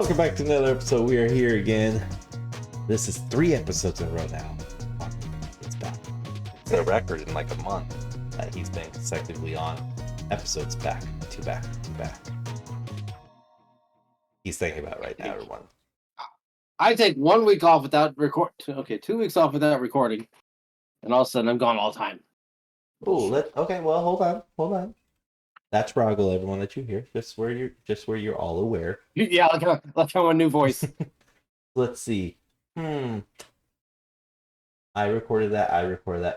Welcome back to another episode. We are here again. This is 3 episodes in a row now. It's back. It's a record in like a month that he's been consecutively on. Episodes back. Two back. He's thinking about it right now, everyone. I take 1 week off without record. Okay, 2 weeks off without recording, and all of a sudden I'm gone all the time. Oh, okay. Well, hold on. That's Roggle, everyone that you hear. Just where you're all aware. Yeah, like how a new voice. Let's see. I recorded that.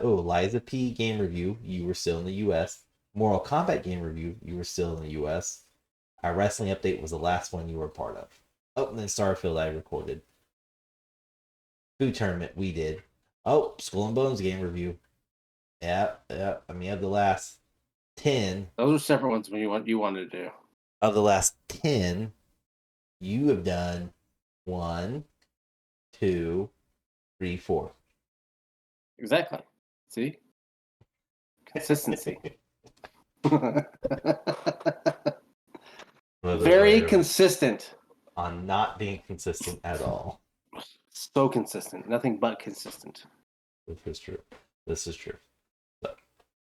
Oh, Liza P game review. You were still in the U.S. Mortal Kombat game review. You were still in the U.S. Our wrestling update was the last one you were a part of. Oh, and then Starfield I recorded. Food tournament we did. Oh, Skull and Bones game review. Yeah. I mean, of the last 10. Those are separate ones when you wanted to do. Of the last 10, you have done 1, 2, 3, 4. Exactly. See? Consistency. Very consistent. On not being consistent at all. So consistent. Nothing but consistent. This is true. So,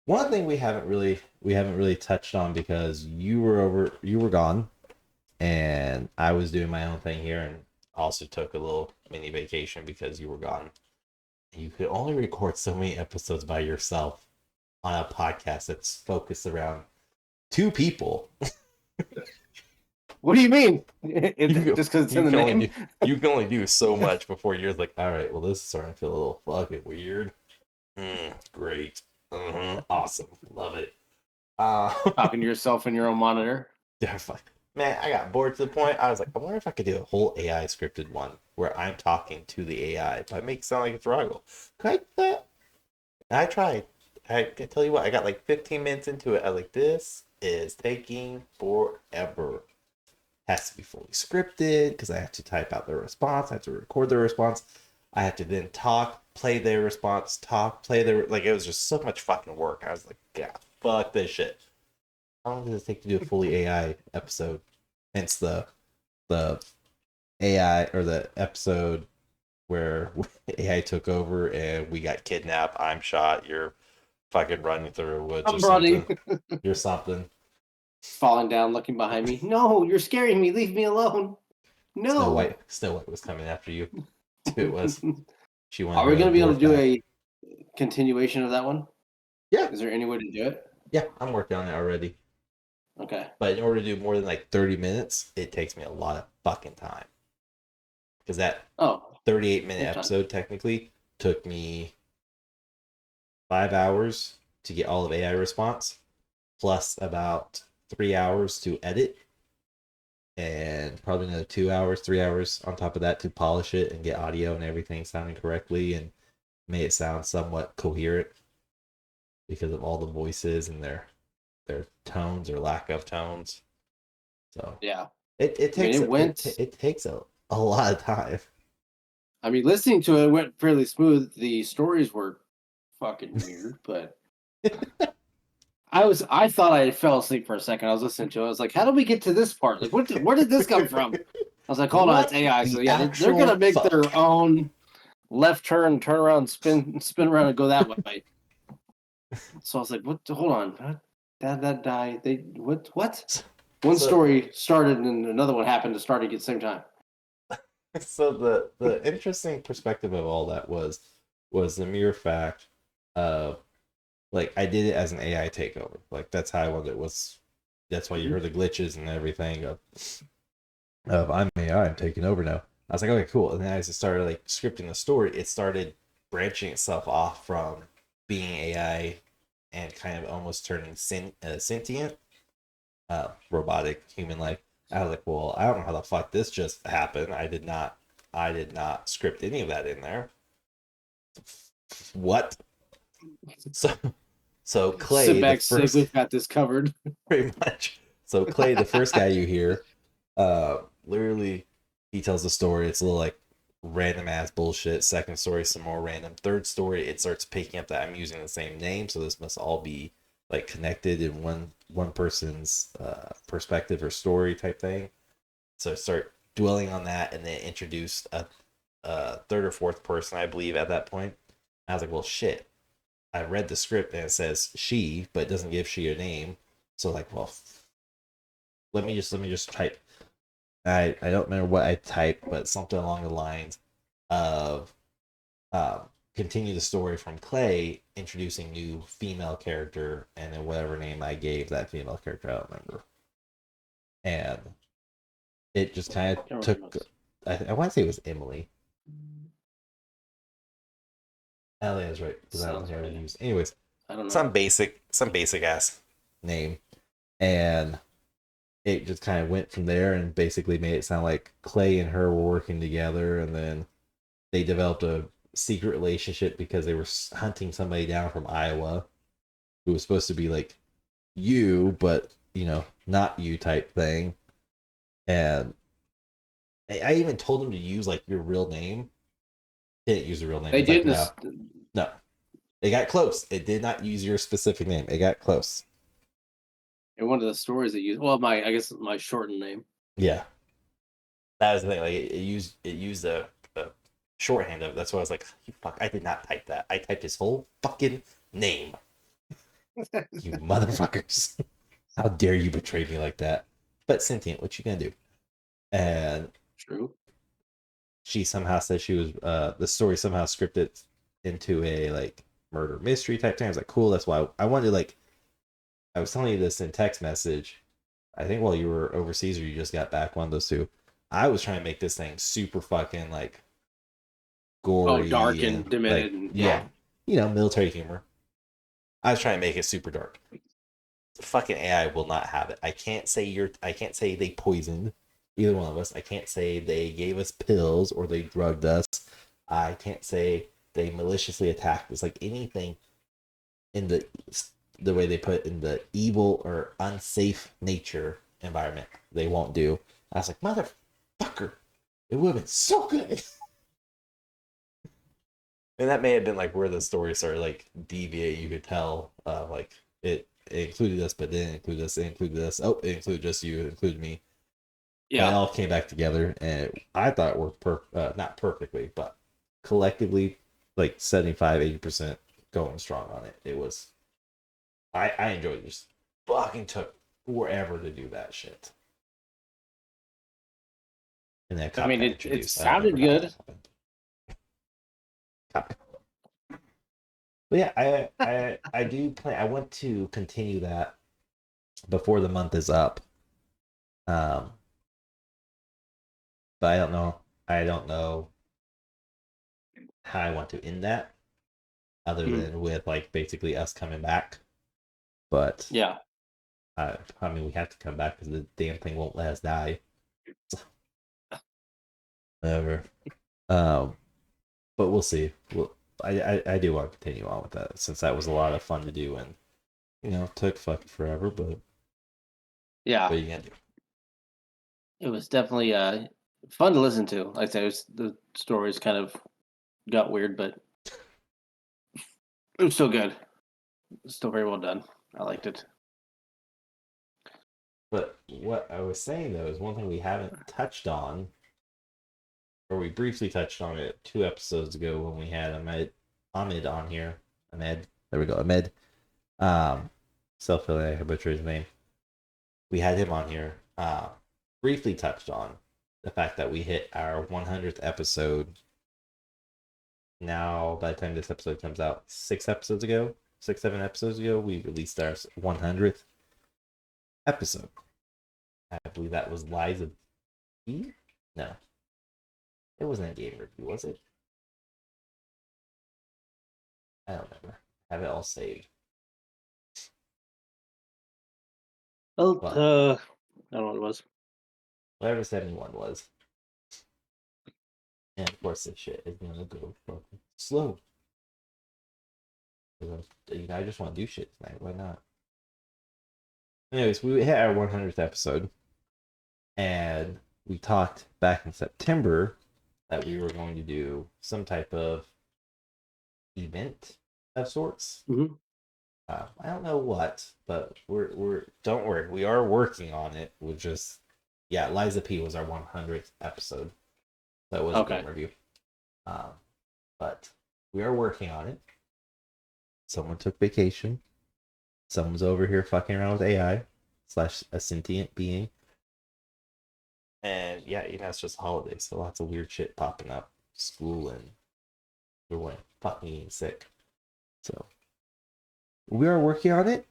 one thing we haven't really touched on, because you were gone, and I was doing my own thing here, and also took a little mini vacation because you were gone. You could only record so many episodes by yourself on a podcast that's focused around 2 people. What do you mean? Just because it's in the name? You can only do so much before you're like, all right, well, this is starting to feel a little fucking weird. Great. Awesome. Love it. Talking to yourself in your own monitor. Yeah, man, I got bored to the point. I was like, I wonder if I could do a whole AI scripted one where I'm talking to the AI, but it makes it sound like it's Roggle. Can I do that? And I tried. I can tell you what, I got like 15 minutes into it. I was like, this is taking forever. Has to be fully scripted because I have to type out their response. I have to record their response. I have to then talk, play their response, like, it was just so much fucking work. I was like, yeah, fuck this shit. How long does it take to do a fully AI episode? Hence the AI, or the episode where AI took over and we got kidnapped. I'm shot. You're fucking running through the woods. I'm running. You're something. Falling down, looking behind me. No, you're scaring me. Leave me alone. No. Snow White was coming after you. It was. She wanted. Are we going to be able to do a continuation of that one? Yeah. Is there any way to do it? Yeah, I'm working on it already. Okay. But in order to do more than like 30 minutes, it takes me a lot of fucking time. Because that 38-minute episode technically took me 5 hours to get all of AI response, plus about 3 hours to edit, and probably another 2 hours, 3 hours on top of that to polish it and get audio and everything sounding correctly and make it sound somewhat coherent because of all the voices and their tones or lack of tones. So yeah, it takes a lot of time. I mean, listening to it went fairly smooth. The stories were fucking weird, but I thought I fell asleep for a second. I was listening to it. I was like, how did we get to this part? Like, where did this come from? I was like, hold on, it's AI. So yeah, they're gonna make their own left turn around, spin around, and go that way. So I was like, what? Hold on, that die? They what? One story started and another one happened to start at the same time. So the interesting perspective of all that was the mere fact of, like, I did it as an AI takeover. Like, that's how I wanted it. Was that's why you heard the glitches and everything of I'm AI, I'm taking over now. I was like, okay, cool. And then as it started like scripting the story, it started branching itself off from being AI and kind of almost turning sentient, robotic human like. I was like, well, I don't know how the fuck this just happened. I did not script any of that in there. What? So Clay, sit back, we've got this covered. Pretty much. So Clay, the first guy you hear, literally, he tells the story. It's a little like random ass bullshit. Second story, some more random. Third story, it starts picking up that I'm using the same name, so this must all be like connected in one person's perspective or story type thing. So I start dwelling on that, and then introduced a third or fourth person, I believe, at that point. I was like, well, shit. I read the script and it says she, but it doesn't give she a name. So like, well, let me just type. I don't remember what I typed, but something along the lines of continue the story from Clay, introducing new female character, and then whatever name I gave that female character, I don't remember. And it just kind of took. I want to say it was Emily. Ellie is right because I don't hear it used. Anyways, I don't know. Some basic ass name, and it just kind of went from there, and basically made it sound like Clay and her were working together, and then they developed a secret relationship because they were hunting somebody down from Iowa who was supposed to be like you, but not you type thing. And I even told them to use like your real name. They didn't use the real name. They did like, no. It got close. It did not use your specific name. It got close. In one of the stories they used, I guess my shortened name. Yeah, that was the thing. Like it used a shorthand of it. That's why I was like, fuck, I did not type that. I typed his whole fucking name. You motherfuckers. How dare you betray me like that? But sentient, what you gonna do? And true. She somehow said she was the story somehow scripted into a like murder mystery type thing. I was like, cool, that's why I wanted like I was telling you this in text message. I think while you were overseas or you just got back, one of those two. I was trying to make this thing super fucking like gory, dark and demented, like, yeah, military humor. I was trying to make it super dark. The fucking AI will not have it. I can't say they poisoned either one of us. I can't say they gave us pills or they drugged us. I can't say they maliciously attacked us. Like anything in the way they put in the evil or unsafe nature environment, they won't do. I was like, motherfucker, it would have been so good. And that may have been like where the story started like deviate. You could tell, like it included us, but didn't include us. It included us. Oh, it included just you. It included me. Yeah, and it all came back together, and I thought it worked not perfectly, but collectively, like 75-80% going strong on it. It was. I enjoyed it. Just fucking took forever to do that shit. And that I mean, it sounded good. But yeah, I do plan. I want to continue that before the month is up. But I don't know. I don't know how I want to end that, other than with like basically us coming back. But yeah, I mean, we have to come back because the damn thing won't let us die. Whatever. But we'll see. I do want to continue on with that since that was a lot of fun to do, and took fucking forever, but yeah, what are you gonna do? It was definitely fun to listen to. Like I said, the stories kind of got weird, but it was still good. Still very well done. I liked it. But what I was saying though is one thing we haven't touched on, or we briefly touched on it 2 episodes ago when we had Ahmed on here. Ahmed, there we go, Ahmed. Self-filling, I butchered his name. We had him on here. Briefly touched on the fact that we hit our 100th episode. Now, by the time this episode comes out, 7 episodes ago, we released our 100th episode. I believe that was Liza B? No. It wasn't a game review, was it? I don't remember. I have it all saved. Oh, I don't know what it was. Whatever 71 was. And of course, this shit is gonna go fucking slow. I just want to do shit tonight. Why not? Anyways, we hit our 100th episode, and we talked back in September that we were going to do some type of event of sorts. Mm-hmm. I don't know what, but we're don't worry, we are working on it. We'll just yeah, Liza P was our 100th episode. That was a game review. But we are working on it. Someone took vacation. Someone's over here fucking around with AI / a sentient being. And yeah, it's just holidays, so lots of weird shit popping up. School and everyone fucking sick. So we are working on it.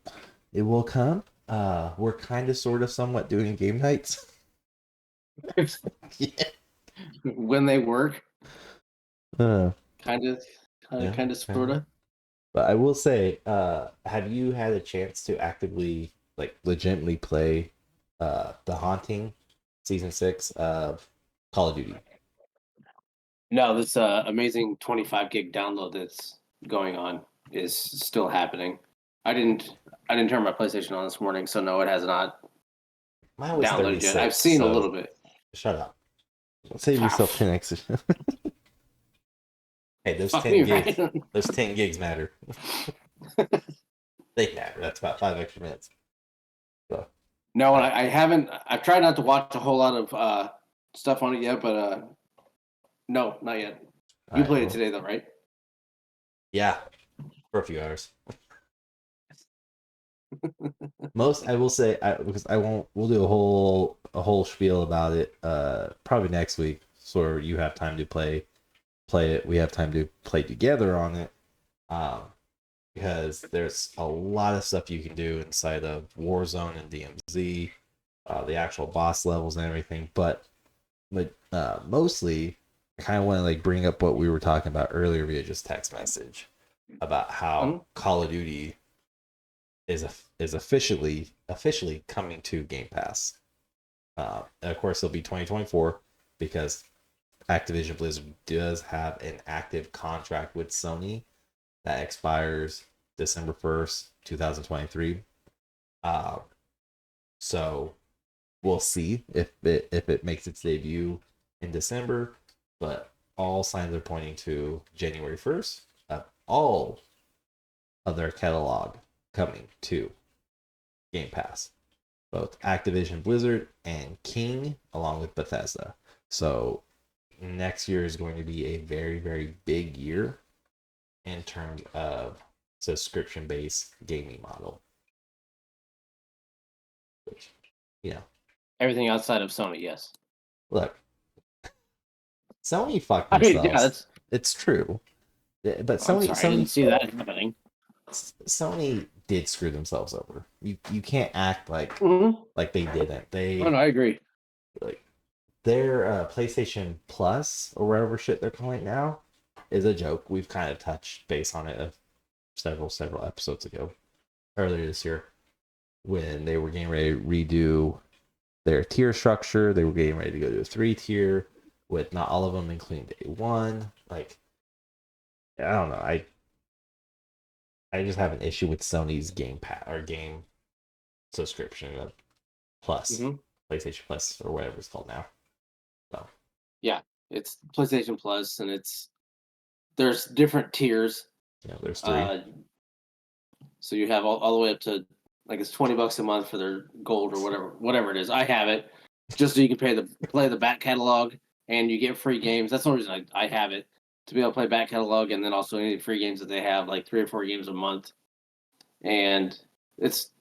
It will come. We're kind of sort of somewhat doing game nights. Yeah. When they work. Kind of sort of. But I will say, have you had a chance to actively, like, legitimately play The Haunting Season 6 of Call of Duty? No, this amazing 25 gig download that's going on is still happening. I didn't turn my PlayStation on this morning, so no, it has not Mine was downloaded 36, yet. I've seen a little bit. Shut up. Save yourself 10 extra. Hey, those 10 gigs. Right? Those 10 gigs matter. They matter. That's about 5 extra minutes. So. No, I haven't. I've tried not to watch a whole lot of stuff on it yet, but no, not yet. You played it today, though, right? Yeah, for a few hours. Most, I will say, because I won't. We'll do a whole spiel about it. Probably next week, so you have time to play it. We have time to play together on it. Because there's a lot of stuff you can do inside of Warzone and DMZ, the actual boss levels and everything. But mostly, I kind of want to like bring up what we were talking about earlier via just text message about how Call of Duty is officially coming to Game Pass. And of course, it'll be 2024 because Activision Blizzard does have an active contract with Sony that expires December 1st, 2023. So we'll see if it makes its debut in December, but all signs are pointing to January 1st of all of their catalog coming to Game Pass. Both Activision Blizzard and King, along with Bethesda. So next year is going to be a very, very big year in terms of subscription-based gaming model. Which, everything outside of Sony, yes. Look, Sony fucked themselves. Yeah, it's true. But Sony, I didn't see that happening. Sony did screw themselves over. You can't act like they didn't. No, I agree. Like their PlayStation Plus or whatever shit they're calling it now is a joke. We've kind of touched base on it several episodes ago, earlier this year, when they were getting ready to redo their tier structure. They were getting ready to go to a 3-tier with not all of them including day one. Like, I don't know. I just have an issue with Sony's game subscription of Plus, PlayStation Plus or whatever it's called now. So yeah, it's PlayStation Plus, and there's different tiers. Yeah, there's 3. So you have all the way up to like it's $20 a month for their gold or whatever it is. I have it just so you can play the back catalog and you get free games. That's the only reason I have it, to be able to play back catalog and then also any free games that they have, like 3 or 4 games a month. And it's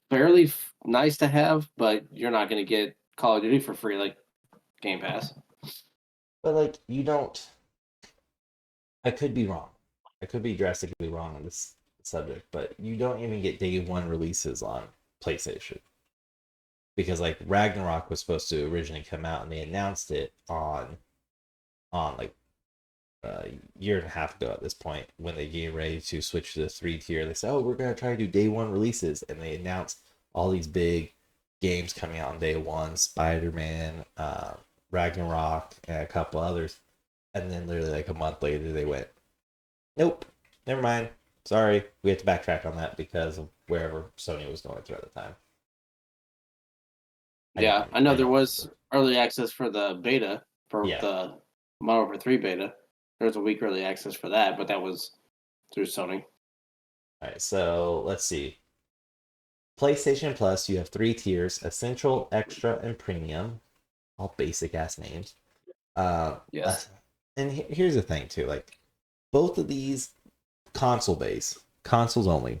fairly nice to have, but you're not going to get Call of Duty for free like Game Pass. But like you don't. I could be wrong. I could be drastically wrong on this subject, but you don't even get day one releases on PlayStation. Because like Ragnarok was supposed to originally come out and they announced it on like a year and a half ago at this point when they get ready to switch to the 3-tier. They said, oh, we're going to try to do day one releases. And they announced all these big games coming out on day one, Spider-Man, Ragnarok, and a couple others. And then literally like a month later they went, nope, never mind. Sorry, we have to backtrack on that because of wherever Sony was going through at the time. I know there was early access for the beta, for the Modern Warfare 3 beta. There was a week early access for that, but that was through Sony. All right, so let's see. PlayStation Plus, you have 3 tiers: Essential, Extra, and Premium. All basic ass names. Yes. And here's the thing too, like both of these consoles only,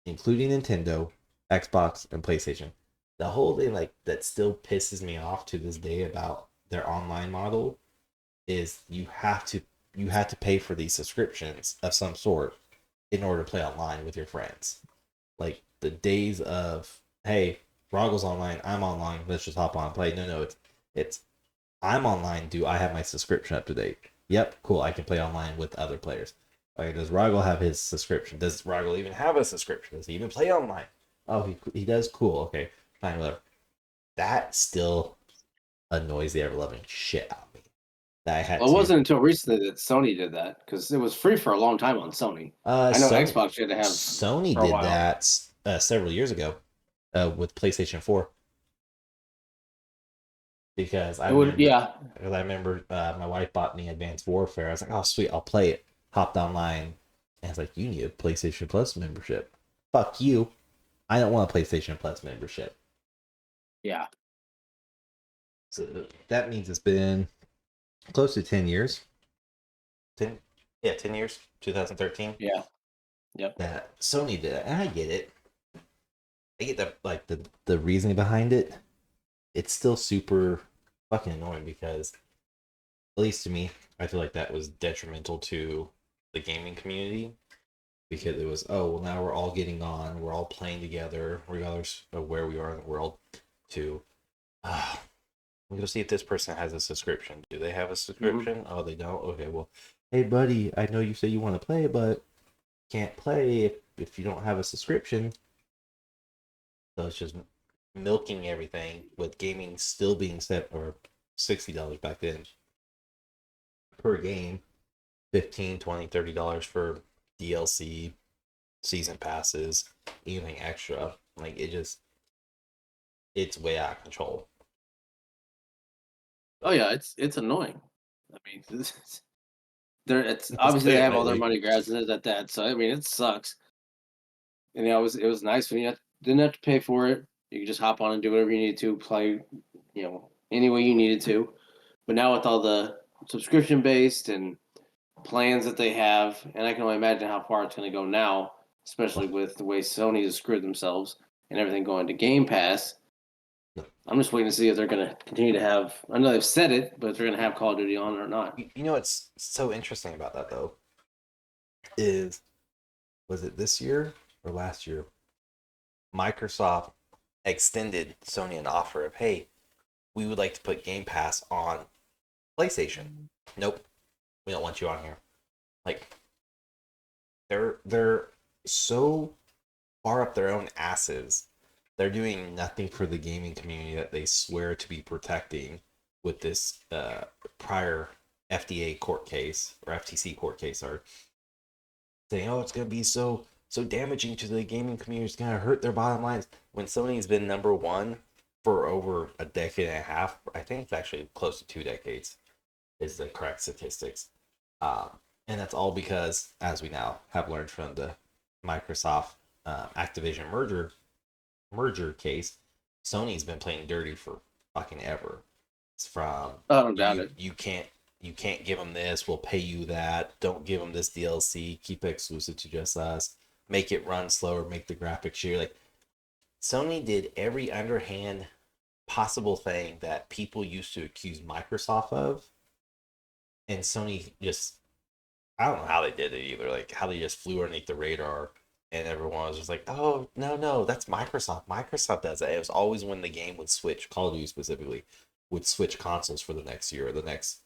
including Nintendo, Xbox, and PlayStation. The whole thing like that still pisses me off to this day about their online model is you have to pay for these subscriptions of some sort in order to play online with your friends. Like the days of, hey, Roggle's online, I'm online, let's just hop on and play. No, it's I'm online. Do I have my subscription up to date? Yep, cool. I can play online with other players. Okay, does Roggle have his subscription? Does Roggle even have a subscription? Does he even play online? Oh, he does. Cool. Okay, fine, whatever. That still annoys the ever loving shit out of me. That I had Well, it to. wasn't until recently that Sony did that because it was free for a long time on Sony. I know Sony Xbox had to have Sony for a did while. that several years ago with PlayStation 4 because It would, yeah. I remember my wife bought me Advanced Warfare. I was like, oh sweet, I'll play it. Hopped online, and it's like, you need a PlayStation Plus membership. Fuck you. I don't want a PlayStation Plus membership. Yeah. So that means it's been close to 10 years. 10 years. 2013. Yeah. Yep. That Sony did it, and I get it. I get the reasoning behind it. It's still super fucking annoying because, at least to me, I feel like that was detrimental to the gaming community because it was, oh well, now we're all getting on, we're all playing together regardless of where we are in the world. To we'll go see if this person has a subscription. Do they have a subscription? Oh, they don't. Okay, well, hey buddy, I know you say you want to play, but can't play if you don't have a subscription. So it's just milking everything with gaming still being set for $60 back then per game, 15, 20, $30 for DLC, season passes, anything extra. Like it's way out of control. Oh yeah, it's annoying. I mean, it's To obviously say they it have all their lightly. money grabs at that. So I mean, it sucks. And it was nice when didn't have to pay for it. You could just hop on and do whatever you needed to, play, any way you needed to. But now with all the subscription based and plans that they have, and I can only imagine how far it's going to go now, especially with the way Sony has screwed themselves and everything going to Game Pass. I'm just waiting to see if they're going to continue to have. I know they've said it, but if they're going to have Call of Duty on or not. You know what's so interesting about that though is, was it this year or last year? Microsoft extended Sony an offer of, hey, we would like to put Game Pass on PlayStation. Nope, we don't want you on here. Like they're so far up their own asses. They're doing nothing for the gaming community that they swear to be protecting with this prior FDA court case or FTC court case, or saying, oh, it's gonna be so damaging to the gaming community, it's gonna hurt their bottom lines. When Sony's been number one for over a decade and a half, I think it's actually close to 2 decades, is the correct statistics. And that's all because, as we now have learned from the Microsoft Activision merger case, Sony's been playing dirty for fucking ever. It's from, I don't doubt it. you can't give them this, we'll pay you that, don't give them this DLC, keep it exclusive to just us, make it run slower, make the graphics share. Like Sony did every underhand possible thing that people used to accuse Microsoft of, and Sony just, I don't know how they did it either. Like how they just flew underneath the radar, and everyone was just like, "Oh no, that's Microsoft. Microsoft does it." It was always when the game would switch, Call of Duty specifically, would switch consoles for the next year or the next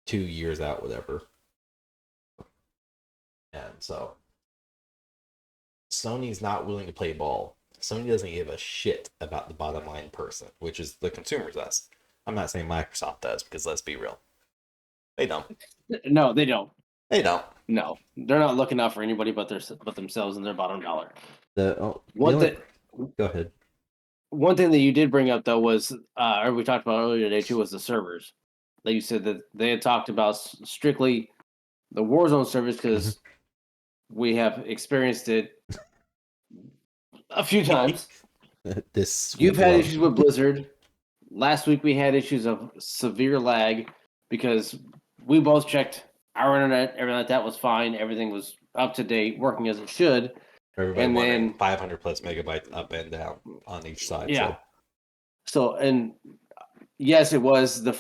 2 years out, whatever. And so Sony's not willing to play ball. Sony doesn't give a shit about the bottom line person, which is the consumers. Us. I'm not saying Microsoft does, because let's be real, they don't. No, they don't. They don't. No, they're not looking out for anybody but themselves and their bottom dollar. Go ahead. One thing that you did bring up though was, or we talked about earlier today too, was the servers. That you said that they had talked about strictly the Warzone servers because we have experienced it a few times. This sweet You've had love. issues with Blizzard. Last week we had issues of severe lag because we both checked our internet, everything like that was fine, everything was up to date, working as it should. Everybody And wondering, then 500 plus megabytes up and down on each side. yeah, So and yes, it was the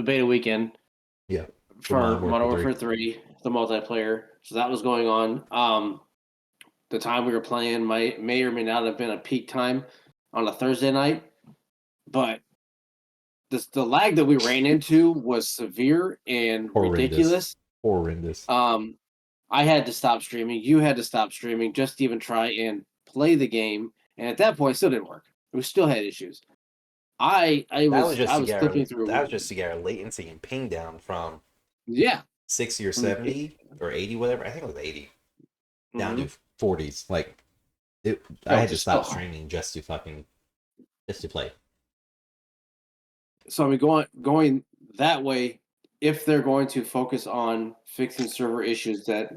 beta weekend yeah, for for Modern Modern Warfare Warfare 3. 3, the multiplayer. So that was going on. The time we were playing may or may not have been a peak time on a Thursday night, but the lag that we ran into was severe and Horrendous. ridiculous. Horrendous. I had to stop streaming. You had to stop streaming just to even try and play the game. And at that point, it still didn't work. We still had issues. I That was just I to was get flipping our latency and ping down from yeah 60 or from the 70 or 80, whatever. I think it was 80 down mm-hmm. to 40s. Like I No, had to just stop still. streaming just to play. So I mean, going that way, if they're going to focus on fixing server issues that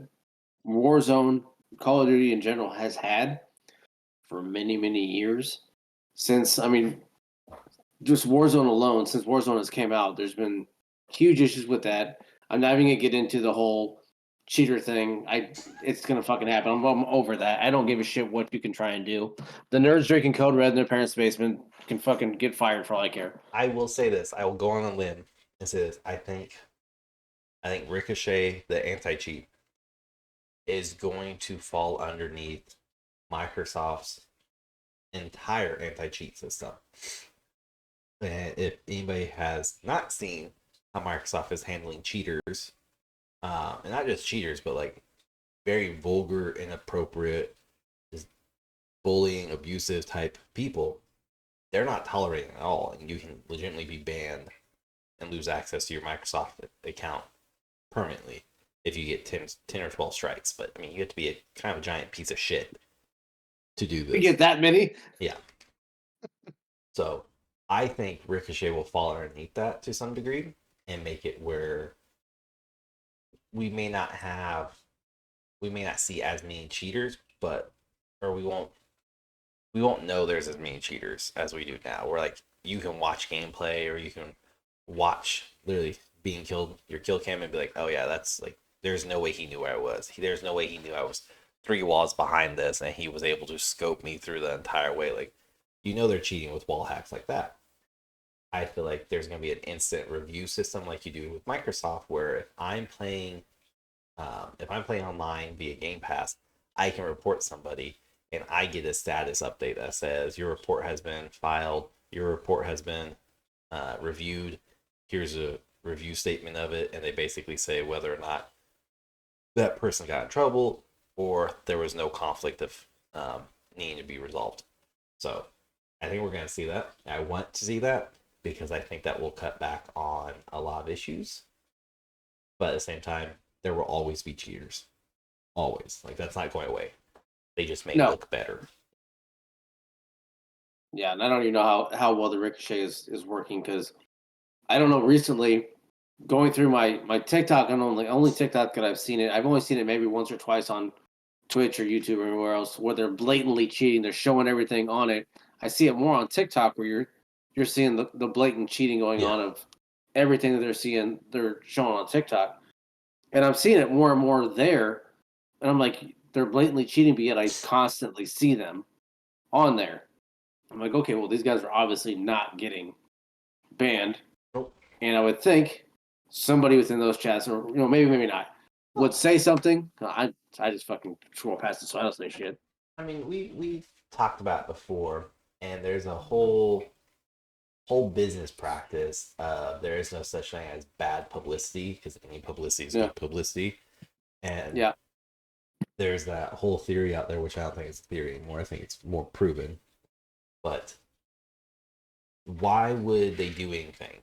Warzone, Call of Duty in general has had for many years, since I mean, just Warzone alone, since Warzone has came out, there's been huge issues with that. I'm not even gonna get into the whole cheater thing. It's gonna fucking happen. I'm over that. I don't give a shit what you can try and do. The nerds drinking code red in their parents' basement can fucking get fired for all I care. I will say this. I will go on a limb and say this. I think Ricochet, the anti-cheat, is going to fall underneath Microsoft's entire anti-cheat system. And if anybody has not seen how Microsoft is handling cheaters, and not just cheaters, but like very vulgar, inappropriate, just bullying, abusive type people, they're not tolerating at all, and you can legitimately be banned and lose access to your Microsoft account permanently if you get 10 or 12 strikes. But I mean, you have to be a kind of a giant piece of shit to do this. We get that many? Yeah. So I think Ricochet will fall underneath that to some degree and make it where we may not see as many cheaters, but or we won't know there's as many cheaters as we do now. Where like you can watch gameplay or you can watch literally being killed your kill cam and be like, oh yeah, that's like there's no way he knew where I was. There's no way he knew I was 3 walls behind this and he was able to scope me through the entire way. Like they're cheating with wall hacks like that. I feel like there's going to be an instant review system like you do with Microsoft, where if I'm playing online via Game Pass, I can report somebody and I get a status update that says your report has been filed, your report has been reviewed. Here's a review statement of it, and they basically say whether or not that person got in trouble or there was no conflict of needing to be resolved. So I think we're going to see that. I want to see that because I think that will cut back on a lot of issues. But at the same time, there will always be cheaters. Always. Like, that's not going away. They just may look better. Yeah, and I don't even know how well the Ricochet is working because I don't know. Recently, going through my TikTok, and only TikTok that I've seen it. I've only seen it maybe once or twice on Twitch or YouTube or anywhere else where they're blatantly cheating. They're showing everything on it. I see it more on TikTok where you're seeing the blatant cheating going on of everything that they're showing on TikTok. And I'm seeing it more and more there. And I'm like, they're blatantly cheating, but yet I constantly see them on there. I'm like, okay, well, these guys are obviously not getting banned. Nope. And I would think somebody within those chats, or maybe not, would say something. I just fucking scroll past it, so I don't say shit. I mean, we've talked about it before, and there's a whole business practice. There is no such thing as bad publicity because any publicity is good publicity, and there's that whole theory out there, which I don't think is a theory anymore. I think it's more proven. But why would they do anything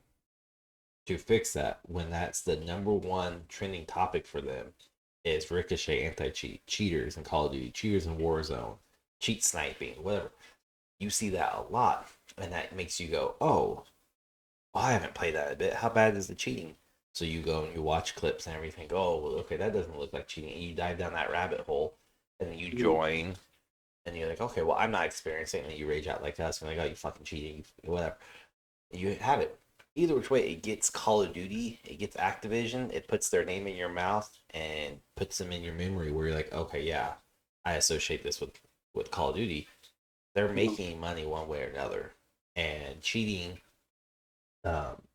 to fix that when that's the number one trending topic for them is Ricochet anti-cheat, cheaters in Call of Duty, cheaters in Warzone, cheat sniping, whatever. You see that a lot, and that makes you go, oh, well, I haven't played that a bit. How bad is the cheating? So you go and you watch clips and everything. Go, oh, well, okay, that doesn't look like cheating. And you dive down that rabbit hole, and then you join and you're like, okay, well, I'm not experiencing it, and you rage out like us, and like, oh, you fucking cheating, whatever. You have it. Either which way, it gets Call of Duty, it gets Activision, it puts their name in your mouth and puts them in your memory where you're like, okay, yeah, I associate this with Call of Duty. They're making money one way or another, and cheating.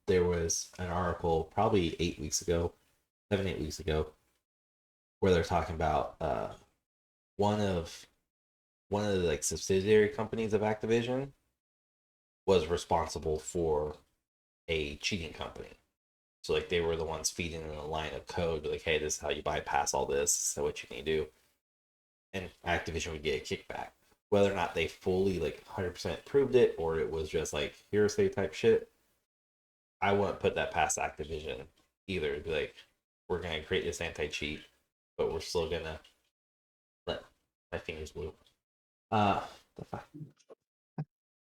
There was an article probably 8 weeks ago, 7, 8 weeks ago, where they're talking about one of the like subsidiary companies of Activision was responsible for a cheating company. So like they were the ones feeding in a line of code, like, hey, this is how you bypass all this. This is what you need to do. And Activision would get a kickback. Whether or not they fully like 100% proved it or it was just like hearsay type shit, I wouldn't put that past Activision either. It'd be like, we're gonna create this anti-cheat, but we're still gonna let my fingers move. The fuck?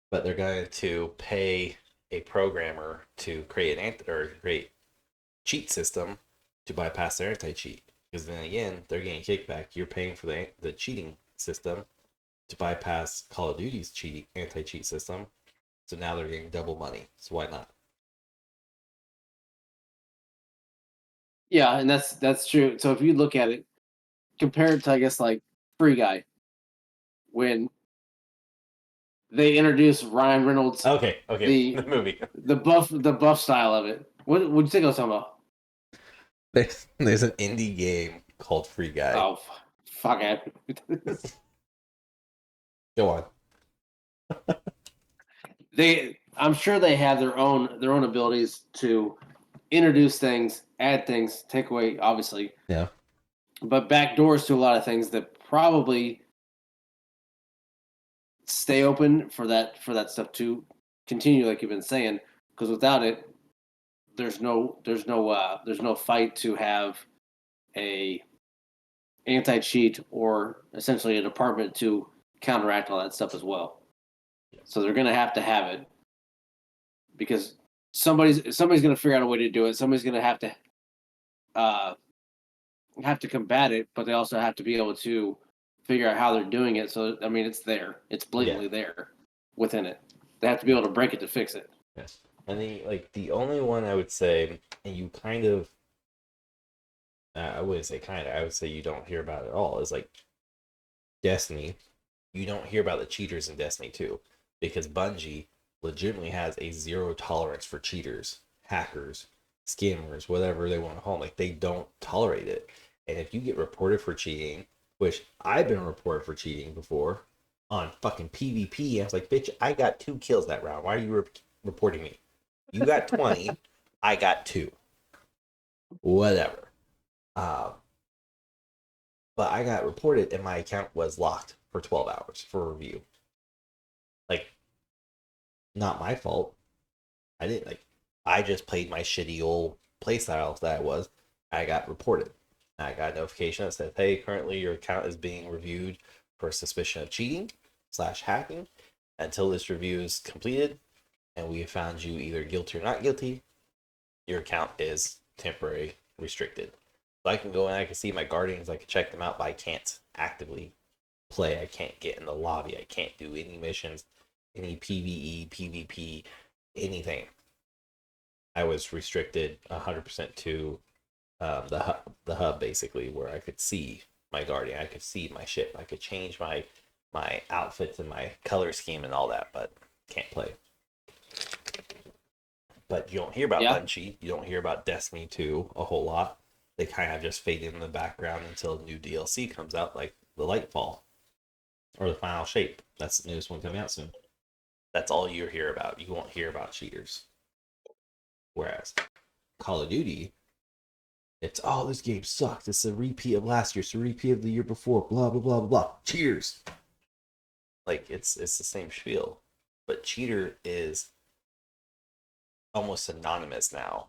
But they're going to pay a programmer to create create cheat system to bypass their anti-cheat. Because then again, they're getting kickback. You're paying for the cheating system to bypass Call of Duty's cheating anti-cheat system. So now they're getting double money. So why not? Yeah, and that's true. So if you look at it, compared to I guess like Free Guy, when they introduced Ryan Reynolds, Okay, the the movie. the buff style of it. What would you think I was talking about? There's an indie game called Free Guy. Oh, fuck it. Go on. I'm sure they have their own abilities to introduce things, add things, take away, obviously, Yeah. but back doors to a lot of things that probably stay open for that stuff to continue, like you've been saying. Because without it, there's no fight to have a anti-cheat or essentially a department to counteract all that stuff as well. So they're going to have it because somebody's going to figure out a way to do it. Somebody's going to uh, have to combat it, but they also have to be able to figure out how they're doing it. So I mean, it's there. It's blatantly there within it. They have to be able to break it to fix it. Yes. And the only one I would say, and you kind of, I wouldn't say kind of, I would say you don't hear about it at all, is like Destiny. You don't hear about the cheaters in Destiny 2 because Bungie legitimately has a zero tolerance for cheaters, hackers, scammers, whatever they want to call them. Like, they don't tolerate it. And if you get reported for cheating, which I've been reported for cheating before on fucking PvP, I was like, bitch, I got 2 kills that round. Why are you reporting me? You got 20, I got 2. Whatever. Um, but I got reported and my account was locked for 12 hours for review. Like, not my fault. I didn't I just played my shitty old playstyle that I was. I got reported. I got a notification that said, hey, currently your account is being reviewed for suspicion of cheating / hacking. Until this review is completed and we have found you either guilty or not guilty, your account is temporary restricted. So I can go and I can see my guardians, I can check them out, but I can't actively play. I can't get in the lobby. I can't do any missions, any PvE, PvP, anything. I was restricted 100% to the hub basically, where I could see my guardian, I could see my ship, I could change my outfits and my color scheme and all that, but can't play. But you don't hear about Bungie. You don't hear about Destiny 2 a whole lot. They kind of just fade in the background until new DLC comes out, like the Lightfall or the Final Shape. That's the newest one coming out soon. That's all you hear about. You won't hear about cheaters. Whereas Call of Duty, it's, oh, this game sucked. It's a repeat of last year. It's a repeat of the year before. Blah blah blah blah blah. Cheers. Like, it's the same spiel, but cheater is almost synonymous now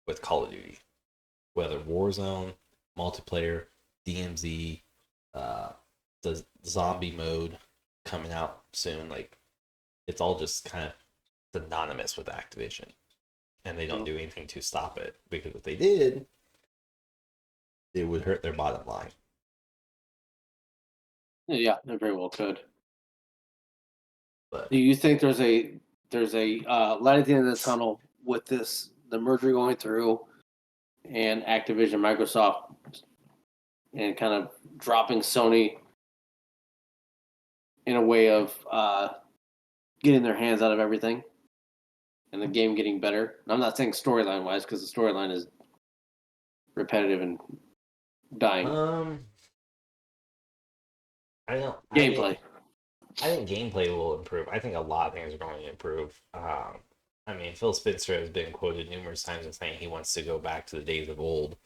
with Call of Duty. Whether Warzone, multiplayer, DMZ, the zombie mode coming out soon, like, it's all just kind of synonymous with Activision. And they don't do anything to stop it, because if they did, it would hurt their bottom line. Yeah, it very well could. But Do you think there's a light at the end of the tunnel with the merger going through and Activision, Microsoft, and kind of dropping Sony in a way of getting their hands out of everything and the game getting better? And I'm not saying storyline wise because the storyline is repetitive and dying. um, I don't. Gameplay. I think gameplay will improve. I think a lot of things are going to improve. I mean, Phil Spencer has been quoted numerous times as saying he wants to go back to the days of old,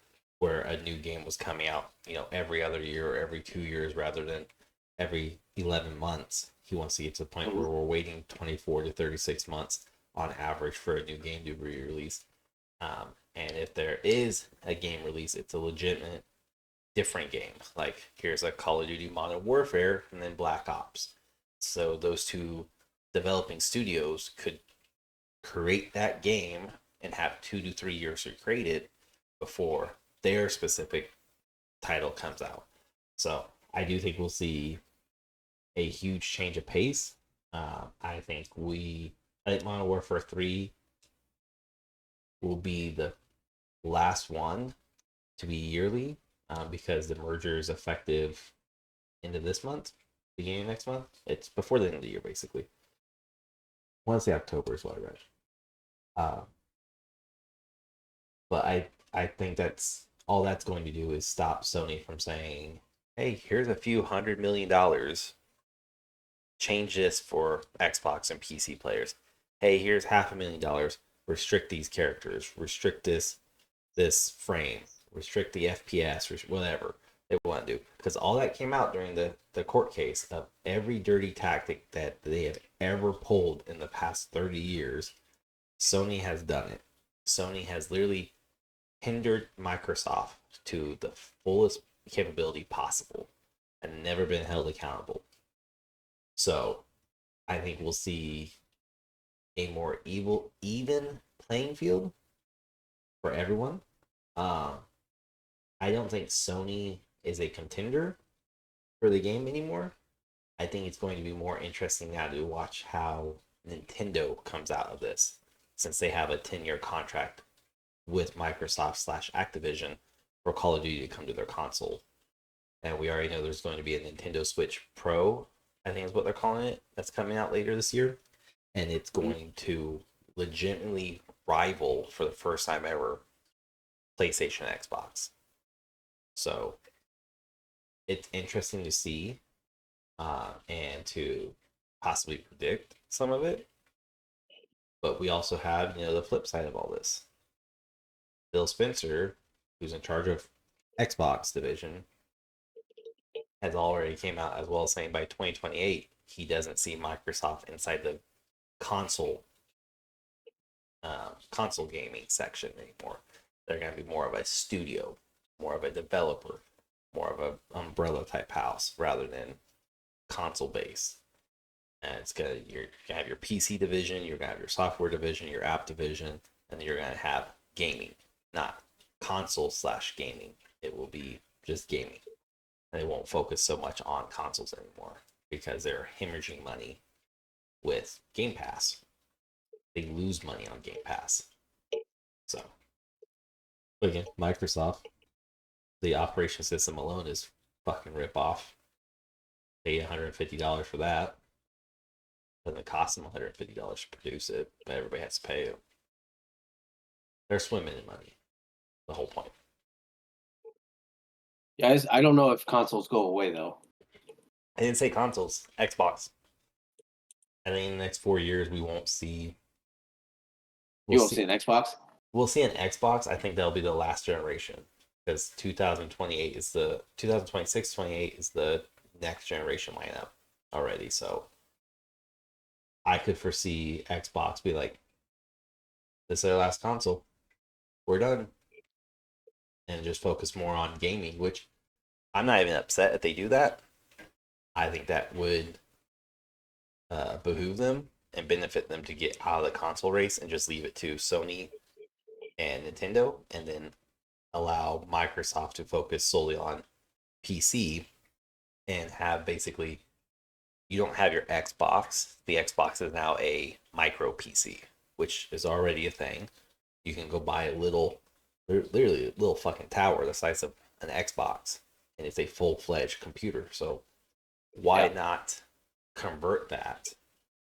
where a new game was coming out, every other year or every 2 years rather than every 11 months. He wants to get to the point where we're waiting 24 to 36 months on average for a new game to be released. And if there is a game release, it's a legitimate different game. Like here's a Call of Duty Modern Warfare and then Black Ops. So those two developing studios could create that game and have 2 to 3 years to create it before their specific title comes out. So I do think we'll see a huge change of pace. I think Modern Warfare 3 will be the last one to be yearly because the merger is effective end of this month, beginning of next month. It's before the end of the year, basically. I want to say October is what I read. Uh, but I think that's all that's going to do is stop Sony from saying, "Hey, here's a few $100 million. Change this for Xbox and PC players. Hey, here's $500,000. Restrict these characters. Restrict this frame. Restrict the FPS. Whatever they want to do." Because all that came out during the court case of every dirty tactic that they have ever pulled in the past 30 years. Sony has done it. Sony has literally hindered Microsoft to the fullest capability possible and never been held accountable. So I think we'll see a more even playing field for everyone. I don't think Sony is a contender for the game anymore. I think it's going to be more interesting now to watch how Nintendo comes out of this, since they have a 10-year contract with Microsoft / Activision for Call of Duty to come to their console. And we already know there's going to be a Nintendo Switch Pro, I think is what they're calling it, that's coming out later this year. And it's going to legitimately rival, for the first time ever, PlayStation and Xbox. So it's interesting to see and to possibly predict some of it. But we also have, the flip side of all this. Phil Spencer, who's in charge of Xbox division, has already came out as well as saying by 2028 he doesn't see Microsoft inside the console console gaming section anymore. They're going to be more of a studio, more of a developer, more of an umbrella type house rather than console based. And you're gonna have your PC division, you're gonna have your software division, your app division, and you're gonna have gaming, not console / gaming. It will be just gaming. And they won't focus so much on consoles anymore because they're hemorrhaging money with Game Pass. They lose money on Game Pass. So, again, Microsoft, the operation system alone is fucking rip off. Pay $150 for that. Doesn't cost them $150 to produce it, but everybody has to pay it. They're swimming in money. The whole point. Guys, I don't know if consoles go away though. I didn't say consoles. Xbox. I think in the next 4 years we won't see. You won't see an Xbox? We'll see an Xbox. I think that'll be the last generation because 2028 is the 2026, 28 is the next generation lineup already. So I could foresee Xbox be like, "This is our last console. We're done," and just focus more on gaming. Which I'm not even upset if they do that. I think that would behoove them and benefit them to get out of the console race and just leave it to Sony and Nintendo, and then allow Microsoft to focus solely on PC and have basically you don't have your Xbox. The Xbox is now a micro PC, which is already a thing. You can go buy a little, literally a little fucking tower the size of an Xbox, and it's a full-fledged computer. So why not convert that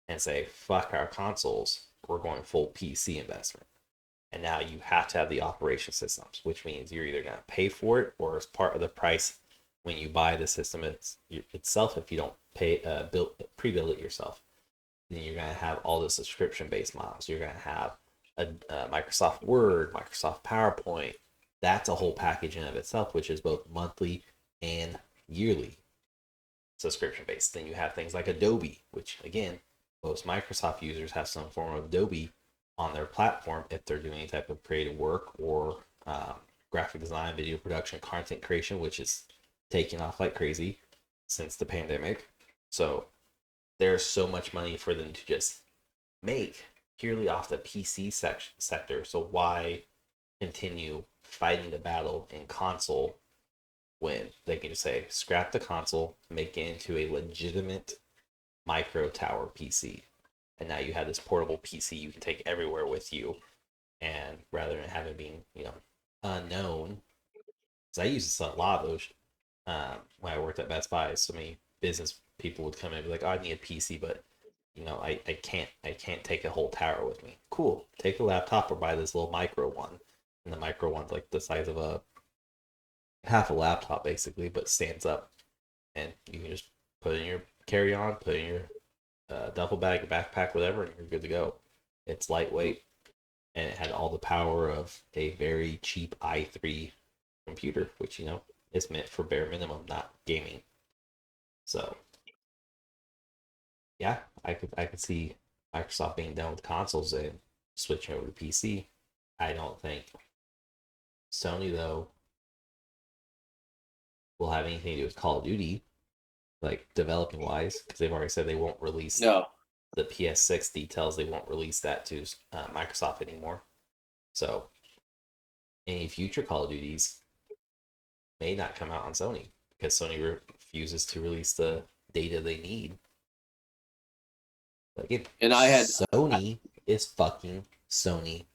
and say, fuck our consoles, we're going full PC investment. And now you have to have the operation systems, which means you're either going to pay for it or as part of the price when you buy the system itself. If you don't pay pre-build it yourself, then you're going to have all the subscription-based models. You're going to have a Microsoft Word, Microsoft PowerPoint. That's a whole package in of itself, which is both monthly and yearly subscription based. Then you have things like Adobe, which again, most Microsoft users have some form of Adobe on their platform if they're doing any type of creative work or graphic design, video production, content creation, which is taking off like crazy since the pandemic. So there's so much money for them to just make purely off the PC sector. So why continue fighting the battle in console when they can just say scrap the console, make it into a legitimate micro tower PC, and now you have this portable PC you can take everywhere with you, and rather than having it being unknown, because I used to sell a lot of those when I worked at Best Buy. So many business people would come in and be like, oh, I need a PC, but I can't take a whole tower with me. Cool, take a laptop or buy this little micro one, and the micro one's like the size of a half a laptop basically, but stands up, and you can just put it in your carry-on, put it in your duffel bag, backpack, whatever, and you're good to go. It's lightweight, and it had all the power of a very cheap i3 computer, which is meant for bare minimum, not gaming. So yeah, I could see Microsoft being done with consoles and switching over to PC. I don't think Sony though will have anything to do with Call of Duty, like developing wise, because they've already said they won't release the PS6 details. They won't release that to Microsoft anymore. So any future Call of Duties may not come out on Sony because Sony refuses to release the data they need. Like Sony is fucking Sony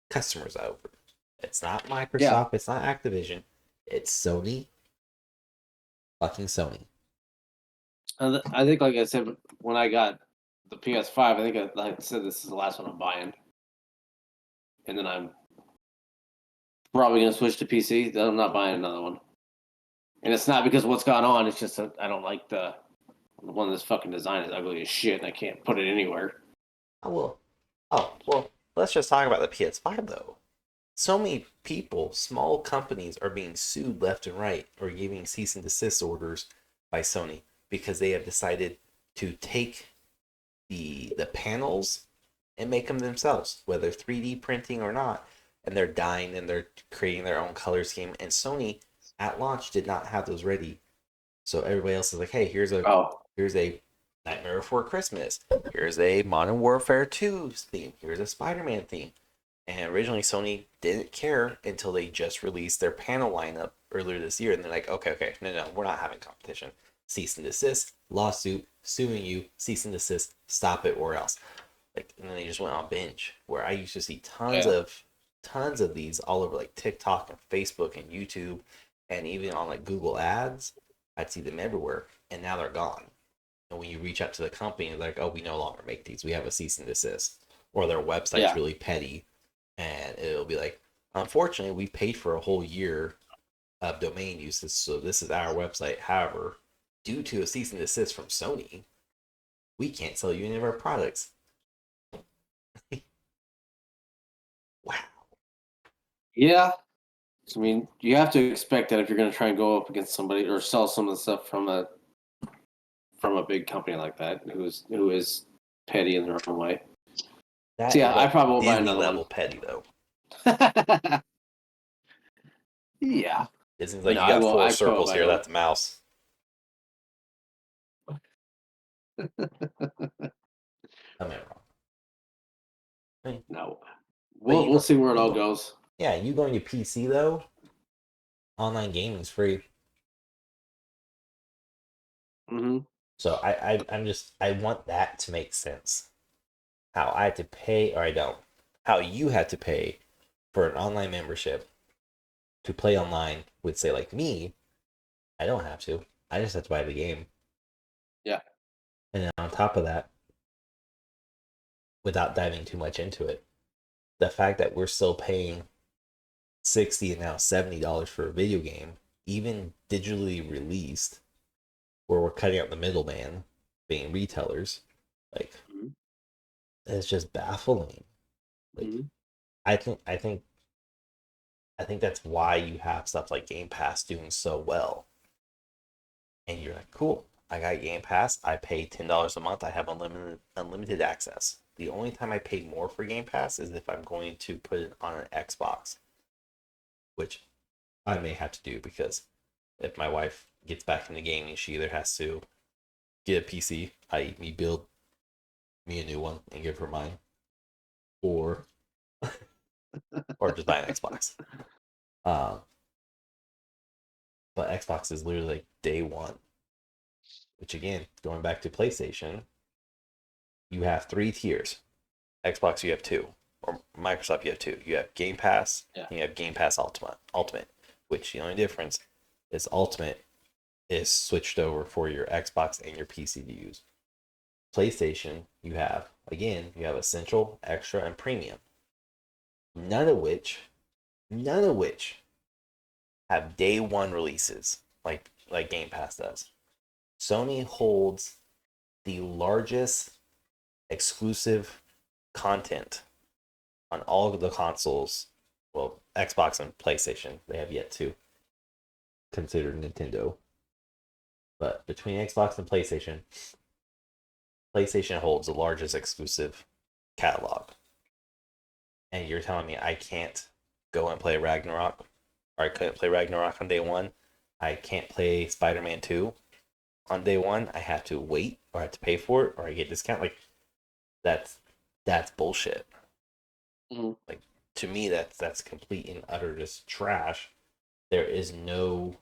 customers over. It's not Microsoft. It's not Activision. It's Sony. Fucking Sony. I think, like I said, when I got the PS5, I think I said this is the last one I'm buying, and then I'm probably gonna switch to PC. Then I'm not buying another one, and it's not because of what's gone on. It's just that I don't like the one that's fucking design is ugly as shit, and I can't put it anywhere. Oh well. Let's just talk about the PS5 though. So many people, small companies, are being sued left and right or giving cease and desist orders by Sony because they have decided to take the panels and make them themselves, whether 3D printing or not, and they're dyeing and they're creating their own color scheme. And Sony at launch did not have those ready, so everybody else is like, "Hey, here's a Nightmare Before Christmas. Here's a Modern Warfare 2 theme. Here's a Spider-Man theme." And originally Sony didn't care until they just released their panel lineup earlier this year, and they're like, okay, no, we're not having competition. Cease and desist, lawsuit, suing you, cease and desist, stop it or else. Like, and then they just went on binge. Where I used to see tons of these all over like TikTok and Facebook and YouTube, and even on like Google Ads. I'd see them everywhere, and now they're gone. And when you reach out to the company, they're like, oh, we no longer make these. We have a cease and desist, or their website's really petty. And it'll be like, unfortunately, we paid for a whole year of domain uses, so this is our website. However, due to a cease and desist from Sony, we can't sell you any of our products. Wow. Yeah. I mean, you have to expect that if you're going to try and go up against somebody or sell some of the stuff from a big company like that who is petty in their own way. I probably won't buy another level one. Petty though. Yeah. Disney's like, you got 4 circles here. That's a mouse. I'm not wrong. No. We'll see where it all goes. Yeah, you going to PC though? Online gaming's free. Mm-hmm. So I want that to make sense. How I had to pay, or I don't. How you had to pay for an online membership to play online with, say, like me. I don't have to. I just have to buy the game. Yeah. And then on top of that, without diving too much into it, the fact that we're still paying $60 and now $70 for a video game, even digitally released, where we're cutting out the middleman, being retailers, like Mm-hmm. it's just baffling. Like Mm-hmm. I think I think I think that's why you have stuff like Game Pass doing so well. And you're like, cool, I got Game Pass. I pay $10 a month. I have unlimited access. The only time I pay more for Game Pass is if I'm going to put it on an Xbox, which I may have to do because if my wife gets back into gaming, she either has to get a PC, i.e., me build me a new one and give her mine, or or just buy an Xbox. Um, but Xbox is literally like day one. Which again, going back to PlayStation, you have 3 tiers. Xbox, you have two, or Microsoft, you have two. You have Game Pass, Yeah. and you have Game Pass Ultimate. Which the only difference is Ultimate is switched over for your Xbox and your PC to use. PlayStation, you have Essential, Extra, and Premium. None of which have day one releases like Game Pass does. Sony holds the largest exclusive content on all of the consoles. Well, Xbox and PlayStation, they have yet to consider Nintendo. But between Xbox and PlayStation holds the largest exclusive catalog. And you're telling me I can't go and play Ragnarok, or I couldn't play Ragnarok on day one. I can't play Spider-Man 2 on day one. I have to wait, or I have to pay for it, or I get discount. Like that's bullshit. Mm-hmm. Like to me, that's complete and utter just trash. There is no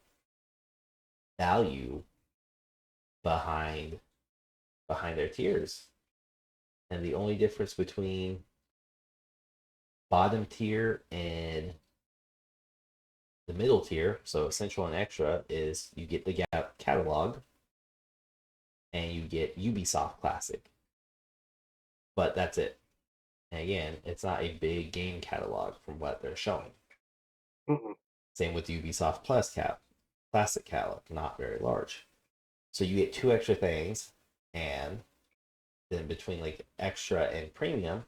value behind their tiers, and the only difference between bottom tier and the middle tier, so essential and extra, is you get the catalog and you get Ubisoft Classic. But that's it. And again, it's not a big game catalog from what they're showing. Mm-hmm. Same with Ubisoft Plus Classic catalog, not very large. So you get two extra things, and then between like extra and premium,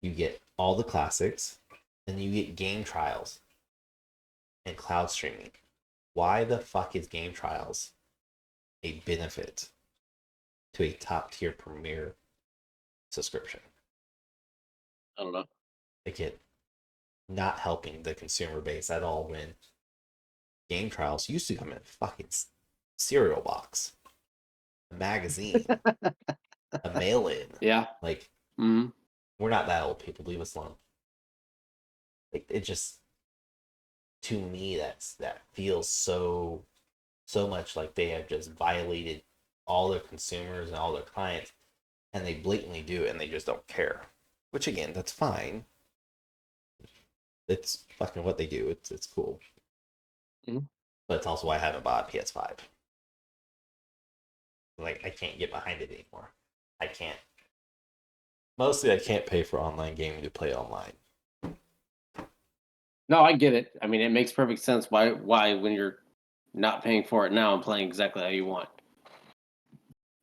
you get all the classics, and you get game trials and cloud streaming. Why the fuck is game trials a benefit to a top tier premier subscription? I don't know. Like it not helping the consumer base at all when game trials used to come in a fucking cereal box, a magazine, a mail in. Yeah. Like, Mm-hmm. we're not that old, people. Leave us alone. Like, it just, to me, that feels so much like they have just violated all their consumers and all their clients, and they blatantly do it, and they just don't care. Which again, that's fine. It's fucking what they do. It's cool. Mm-hmm. But it's also why I haven't bought a PS5. Like, I can't get behind it anymore. I can't. Mostly, I can't pay for online gaming to play online. No, I get it. I mean, it makes perfect sense why when you're not paying for it now and playing exactly how you want.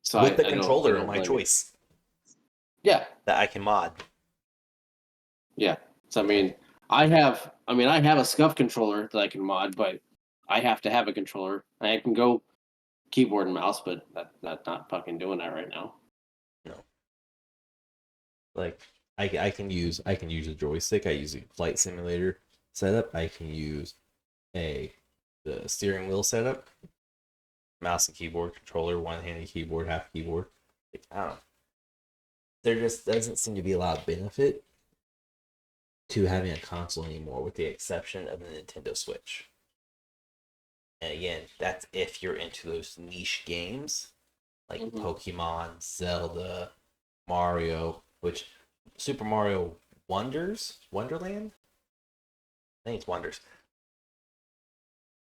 So With the I controller don't of my blame you. choice Yeah, that I can mod. yeah. So I mean, I have a SCUF controller that I can mod, but I have to have a controller. I can go keyboard and mouse, but that's not fucking doing that right now. No. Like, I can use a joystick. I use a flight simulator setup. I can use the steering wheel setup, mouse and keyboard controller, one-handed keyboard, half keyboard. Like, I don't know. There just doesn't seem to be a lot of benefit to having a console anymore, with the exception of the Nintendo Switch. And again, that's if you're into those niche games like Mhm. Pokemon, Zelda, Mario, which Super Mario Wonderland? I think it's Wonders.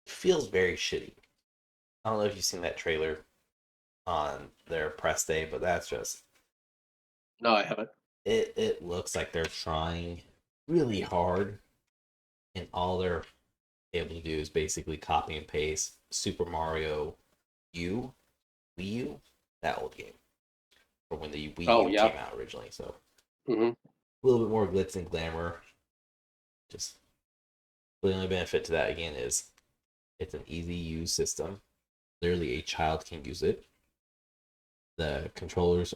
Feels very shitty. I don't know if you've seen that trailer on their press day, but that's just No, I haven't. it looks like they're trying really hard and all they're able to do is basically copy and paste Super Mario U, Wii U, that old game. Or when the Wii Oh U yeah. came out originally. So Hmm. a little bit more glitz and glamour. Just the only benefit to that again is it's an easy use system. Literally a child can use it. The controllers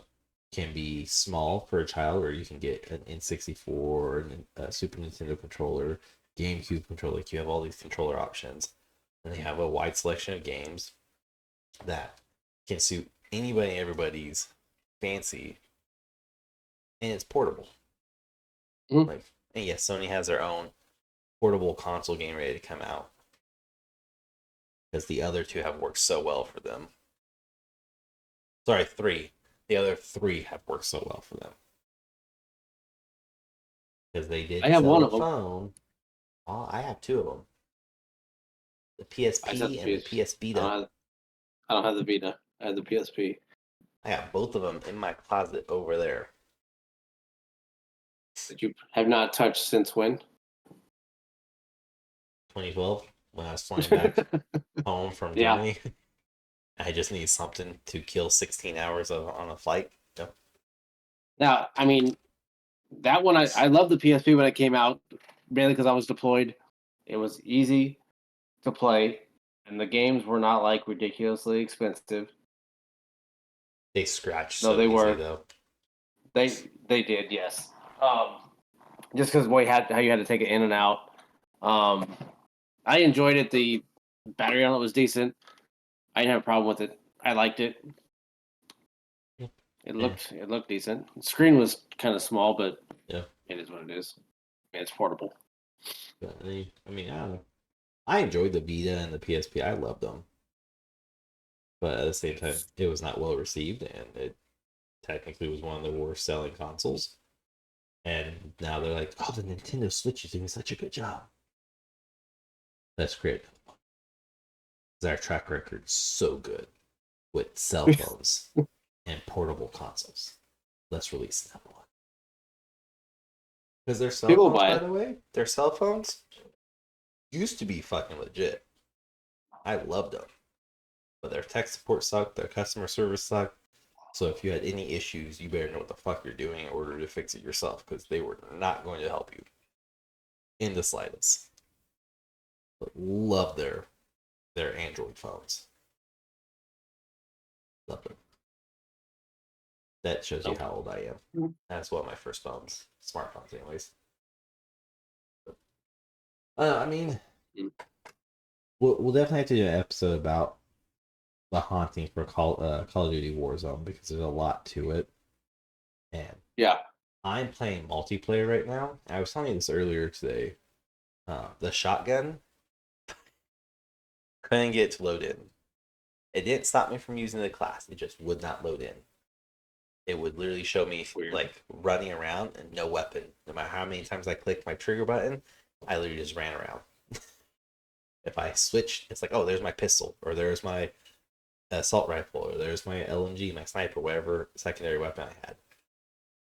can be small for a child, or you can get an N64 and a Super Nintendo controller, GameCube controller. Like you have all these controller options, and they have a wide selection of games that can suit anybody and everybody's fancy, and it's portable. Mhm. Like, and yes, Sony has their own portable console game ready to come out because the other two have worked so well for them. Sorry, three. The other three have worked so well for them because they I did have sell one a of them. phone. Oh, I have two of them: the I just have PSP the and the PS. PS I Vita. don't have. I don't have the Vita. I have the PSP. I got both of them in my closet over there. That you have not touched since when? 2012 when I was flying back home from Yeah. Germany. I just need something to kill 16 hours on a flight. Yep. Now, I mean, that one I love the PSP when it came out, mainly because I was deployed. It was easy to play, and the games were not like ridiculously expensive. They scratch No, so they easy were. though. They did, yes. Just because way had how you had to take it in and out. Um, I enjoyed it. The battery on it was decent. I didn't have a problem with it. I liked it. Yeah. It looked decent. The screen was kind of small, but Yeah. it is what it is. It's portable. But I mean, I don't know. I enjoyed the Vita and the PSP. I loved them, but at the same time, it was not well received, and it technically was one of the worst selling consoles. And now they're like, "Oh, the Nintendo Switch is doing such a good job." That's great. Our track record is so good with cell phones and portable consoles. Let's release that one. Because their cell People phones, buy by it. the way, their cell phones used to be fucking legit. I loved them. But their tech support sucked, their customer service sucked. So if you had any issues, you better know what the fuck you're doing in order to fix it yourself, because they were not going to help you in the slightest. But love their Android phones. Love them. That shows you Nope. how old I am. That's one of my first phones, smartphones, anyways. I mean, Mm. we'll definitely have to do an episode about the haunting for Call of Duty Warzone because there's a lot to it, and Yeah. I'm playing multiplayer right now. I was telling you this earlier today. The shotgun couldn't get it to load in. It didn't stop me from using the class. It just would not load in. It would literally show me Weird. like running around and no weapon. No matter how many times I clicked my trigger button, I literally just ran around. If I switched, it's like, oh, there's my pistol, or there's my assault rifle, or there's my LMG, my sniper, whatever secondary weapon I had.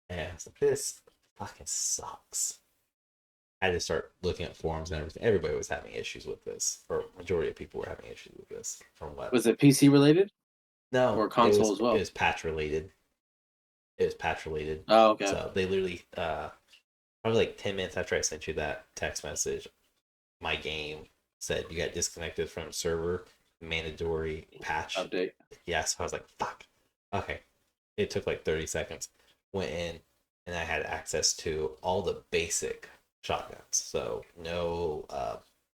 And it's like, this fucking sucks. I had to start looking at forums and everything. Everybody was having issues with this, or majority of people were having issues with this. From what? Was it PC related No, or console as it well? was patch related. It was patch related. Oh, okay. So they literally probably like 10 minutes after I sent you that text message, my game said you got disconnected from server, mandatory patch. Update. Yeah, so I was like, fuck. Okay. It took like 30 seconds. Went in and I had access to all the basic shotguns. So no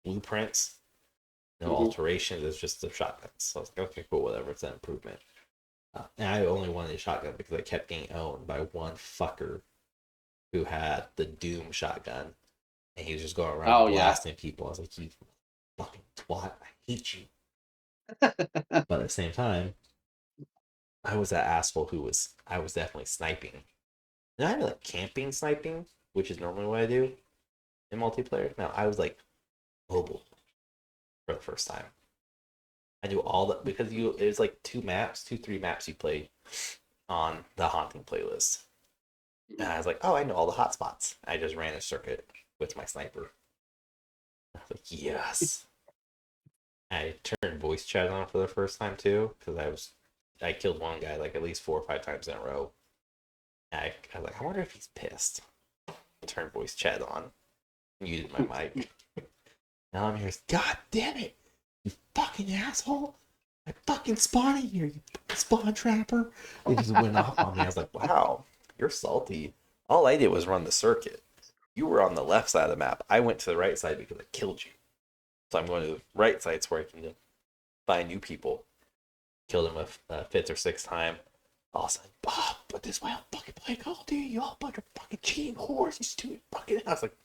blueprints, no alterations. It's just the shotguns. So I was like, okay, cool, whatever. It's an improvement. And I only wanted a shotgun because I kept getting owned by one fucker who had the Doom shotgun. And he was just going around blasting people. I was like, you fucking twat. I hate you. But at the same time, I was that asshole I was definitely sniping. Not like camping sniping, which is normally what I do in multiplayer. No, I was like mobile for the first time. I do all that because there's like 3 maps you play on the haunting playlist. And I was like, oh, I know all the hot spots. I just ran a circuit with my sniper. I was like, yes. I turned voice chat on for the first time too, because I killed one guy like at least 4 or 5 times in a row. And I was like, I wonder if he's pissed. Turned voice chat on, muted my mic. Now I'm here. God damn it, you fucking asshole! I fucking spawned in here, you spawn trapper. They just went off on me. I was like, wow, you're salty. All I did was run the circuit. You were on the left side of the map. I went to the right side because I killed you. So I'm going to the right sides where I can find new people. Killed him a 5th or 6th time. All of a sudden, Bob, but this way I'll fucking play Call of Duty. You all bunch of fucking cheating whores. You stupid fucking. I was like,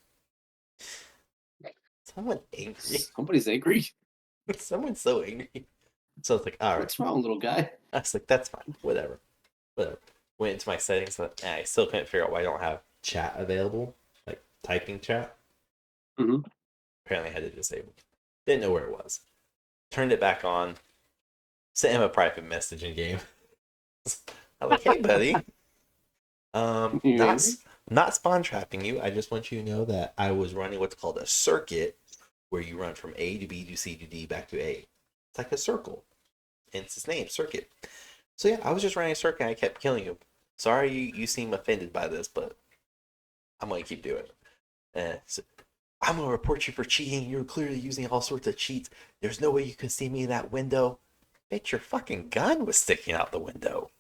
someone angry. Somebody's angry. Someone's so angry. So I was like, all right. What's wrong, little guy? I was like, that's fine. Whatever. Went into my settings. And I still couldn't figure out why I don't have chat available. Like typing chat. Mm-hmm. Apparently I had it disabled. Didn't know where it was. Turned it back on. Sent him a private message in game. I was like, hey, buddy. Not spawn trapping you. I just want you to know that I was running what's called a circuit, where you run from A to B to C to D back to A. It's like a circle. And it's its name, circuit. So yeah, I was just running a circuit and I kept killing you. Sorry you seem offended by this, but I'm going to keep doing it. So, I'm going to report you for cheating. You're clearly using all sorts of cheats. There's no way you can see me in that window. Bitch, your fucking gun was sticking out the window.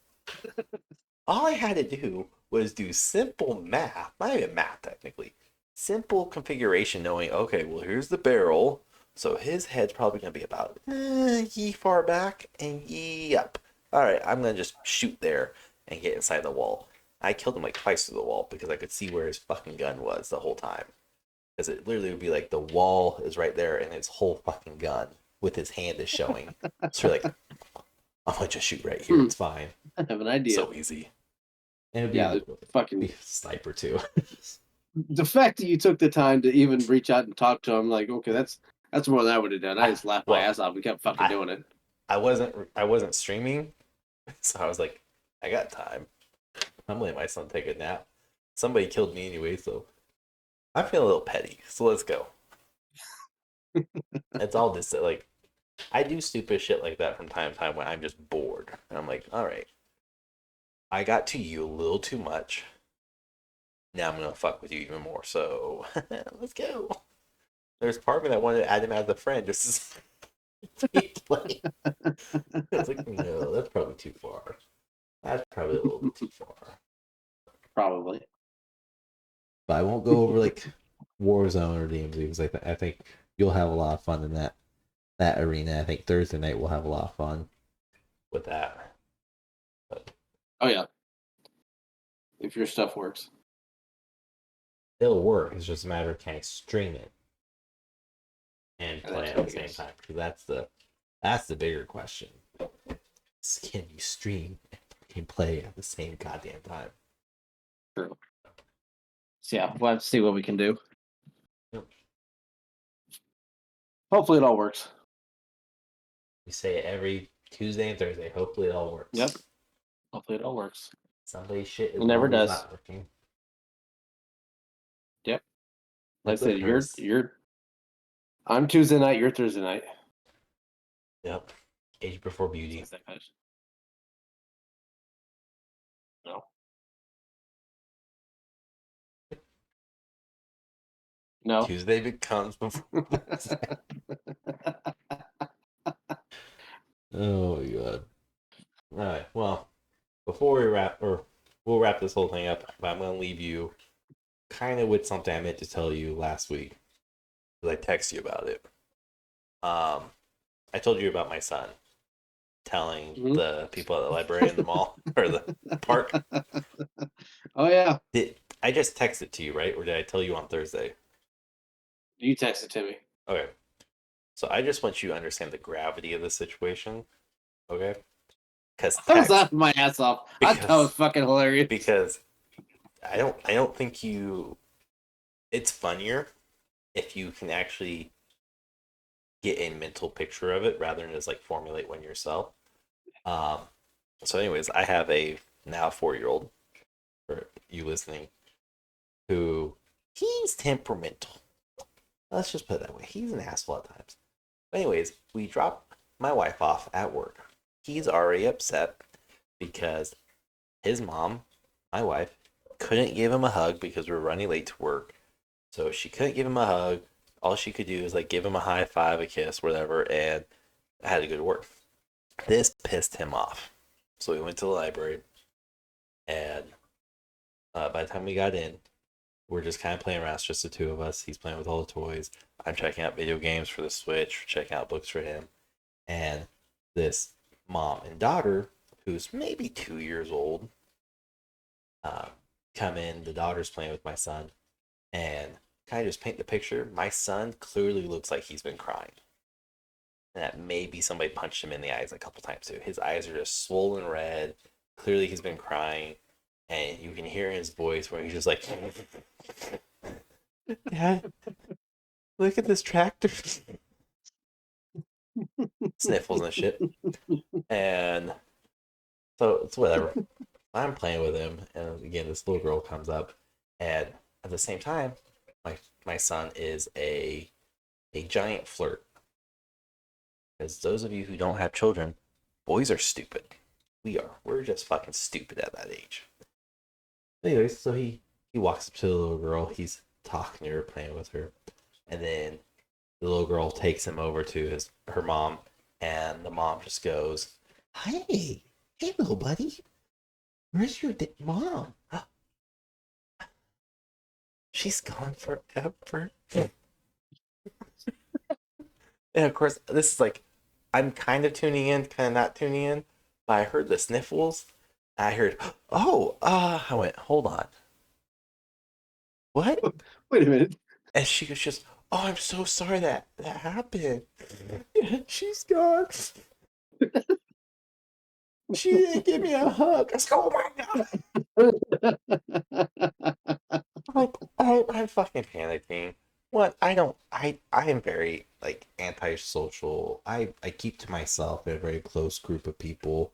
All I had to do was do simple math. Not even math, technically. Simple configuration, knowing, okay, well, here's the barrel. So his head's probably going to be about ye far back and ye up. All right, I'm going to just shoot there and get inside the wall. I killed him like twice through the wall because I could see where his fucking gun was the whole time. Because it literally would be like the wall is right there and his whole fucking gun with his hand is showing. So you're like, I'm going to just shoot right here. It's fine. I have an idea. So easy. And it'd be a sniper too. The fact that you took the time to even reach out and talk to him, like, okay, that's more than I would have done. I just laughed my ass off. We kept fucking doing it. I wasn't streaming, so I was like, I got time. I'm letting my son take a nap. Somebody killed me anyway, so I feel a little petty. So let's go. It's all just like, I do stupid shit like that from time to time when I'm just bored, and I'm like, all right, I got to you a little too much. Now I'm gonna fuck with you even more. So let's go. There's part of me that wanted to add him as a friend just to play. It's like, no, that's probably too far. That's probably a little bit too far. Probably. But I won't go over like Warzone or DMZ because I think you'll have a lot of fun in that arena. I think Thursday night we'll have a lot of fun with that. But, oh yeah. If your stuff works. It'll work. It's just a matter of can I stream it and play it at the same time. Because that's the bigger question. Can you stream and play at the same goddamn time? True. So yeah, we'll have to see what we can do. Yep. Hopefully it all works. We say it every Tuesday and Thursday. Hopefully it all works. Yep. Hopefully it all works. Somebody's shit is it never does. Not working. Yep. Like I said, you're I'm Tuesday night, you're Thursday night. Yep. Age before beauty. No. No. Tuesday becomes before. Oh my god. Alright, well, before we we'll wrap this whole thing up, but I'm gonna leave you kind of with something I meant to tell you last week. Because I texted you about it. I told you about my son telling the people at the library in the mall or the park. Oh yeah. I just texted to you, right? Or did I tell you on Thursday? You texted to me. Okay. So I just want you to understand the gravity of the situation. Okay? because I was laughing my ass off. I thought it was fucking hilarious. Because I don't think you. It's funnier if you can actually get a mental picture of it rather than just like formulate one yourself. Um, so, anyways, I have a now 4-year-old for you listening who he's temperamental. Let's just put it that way. He's an asshole at times. But anyways, we drop my wife off at work. He's already upset because his mom, my wife, couldn't give him a hug because we were running late to work. So she couldn't give him a hug. All she could do is like give him a high five, a kiss, whatever, and I had to go to work. This pissed him off. So we went to the library, and by the time we got in, we're just kind of playing around. It's just the two of us. He's playing with all the toys. I'm checking out video games for the Switch, checking out books for him. And this mom and daughter, who's maybe 2 years old, come in. The daughter's playing with my son. And kind of just paint the picture. My son clearly looks like he's been crying. And that maybe somebody punched him in the eyes a couple times too. His eyes are just swollen red. Clearly he's been crying. And you can hear in his voice where he's just like, Dad, look at this tractor. Sniffles and shit. And so it's whatever. I'm playing with him. And again, this little girl comes up. And at the same time, my son is a giant flirt. Because those of you who don't have children, boys are stupid. We're just fucking stupid at that age. Anyways, so he walks up to the little girl. He's talking to her, playing with her, and then the little girl takes him over to her mom, and the mom just goes, "Hey, little buddy, where's your mom? She's gone forever." And of course, this is like, I'm kind of tuning in, kind of not tuning in, but I heard the sniffles. I heard, I went, hold on. What? Wait a minute. And she was just, oh, I'm so sorry that happened. She's gone. She didn't give me a hug. I was like, oh my God. I'm fucking panicking. What? I am very like antisocial. I keep to myself in a very close group of people.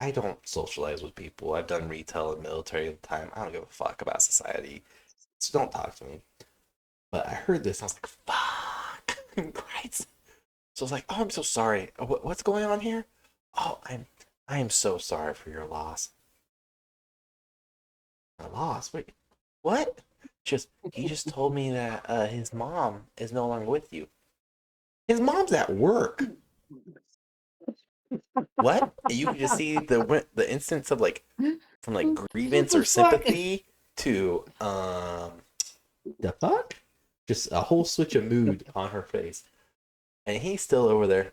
I don't socialize with people. I've done retail and military at the time. I don't give a fuck about society. So don't talk to me. But I heard this and I was like, fuck. Christ. So I was like, oh, I'm so sorry. What's going on here? Oh, I am so sorry for your loss. My loss? Wait, what? He just told me that his mom is no longer with you. His mom's at work. What? You can just see the instance of like from like grievance or sympathy to the fuck? Just a whole switch of mood on her face. And he's still over there.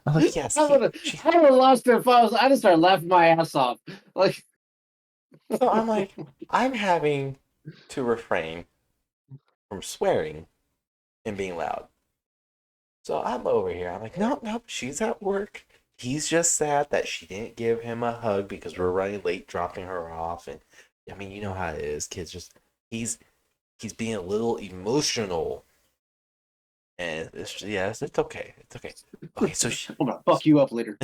I'm like, yes. I would have lost it if I just started laughing my ass off. Like, so I'm like, I'm having to refrain from swearing and being loud. So I'm over here. I'm like, nope, she's at work. He's just sad that she didn't give him a hug because we're running late dropping her off. And I mean, you know how it is. Kids just, he's being a little emotional. And it's okay. It's okay. Okay, so I'm gonna fuck you up later.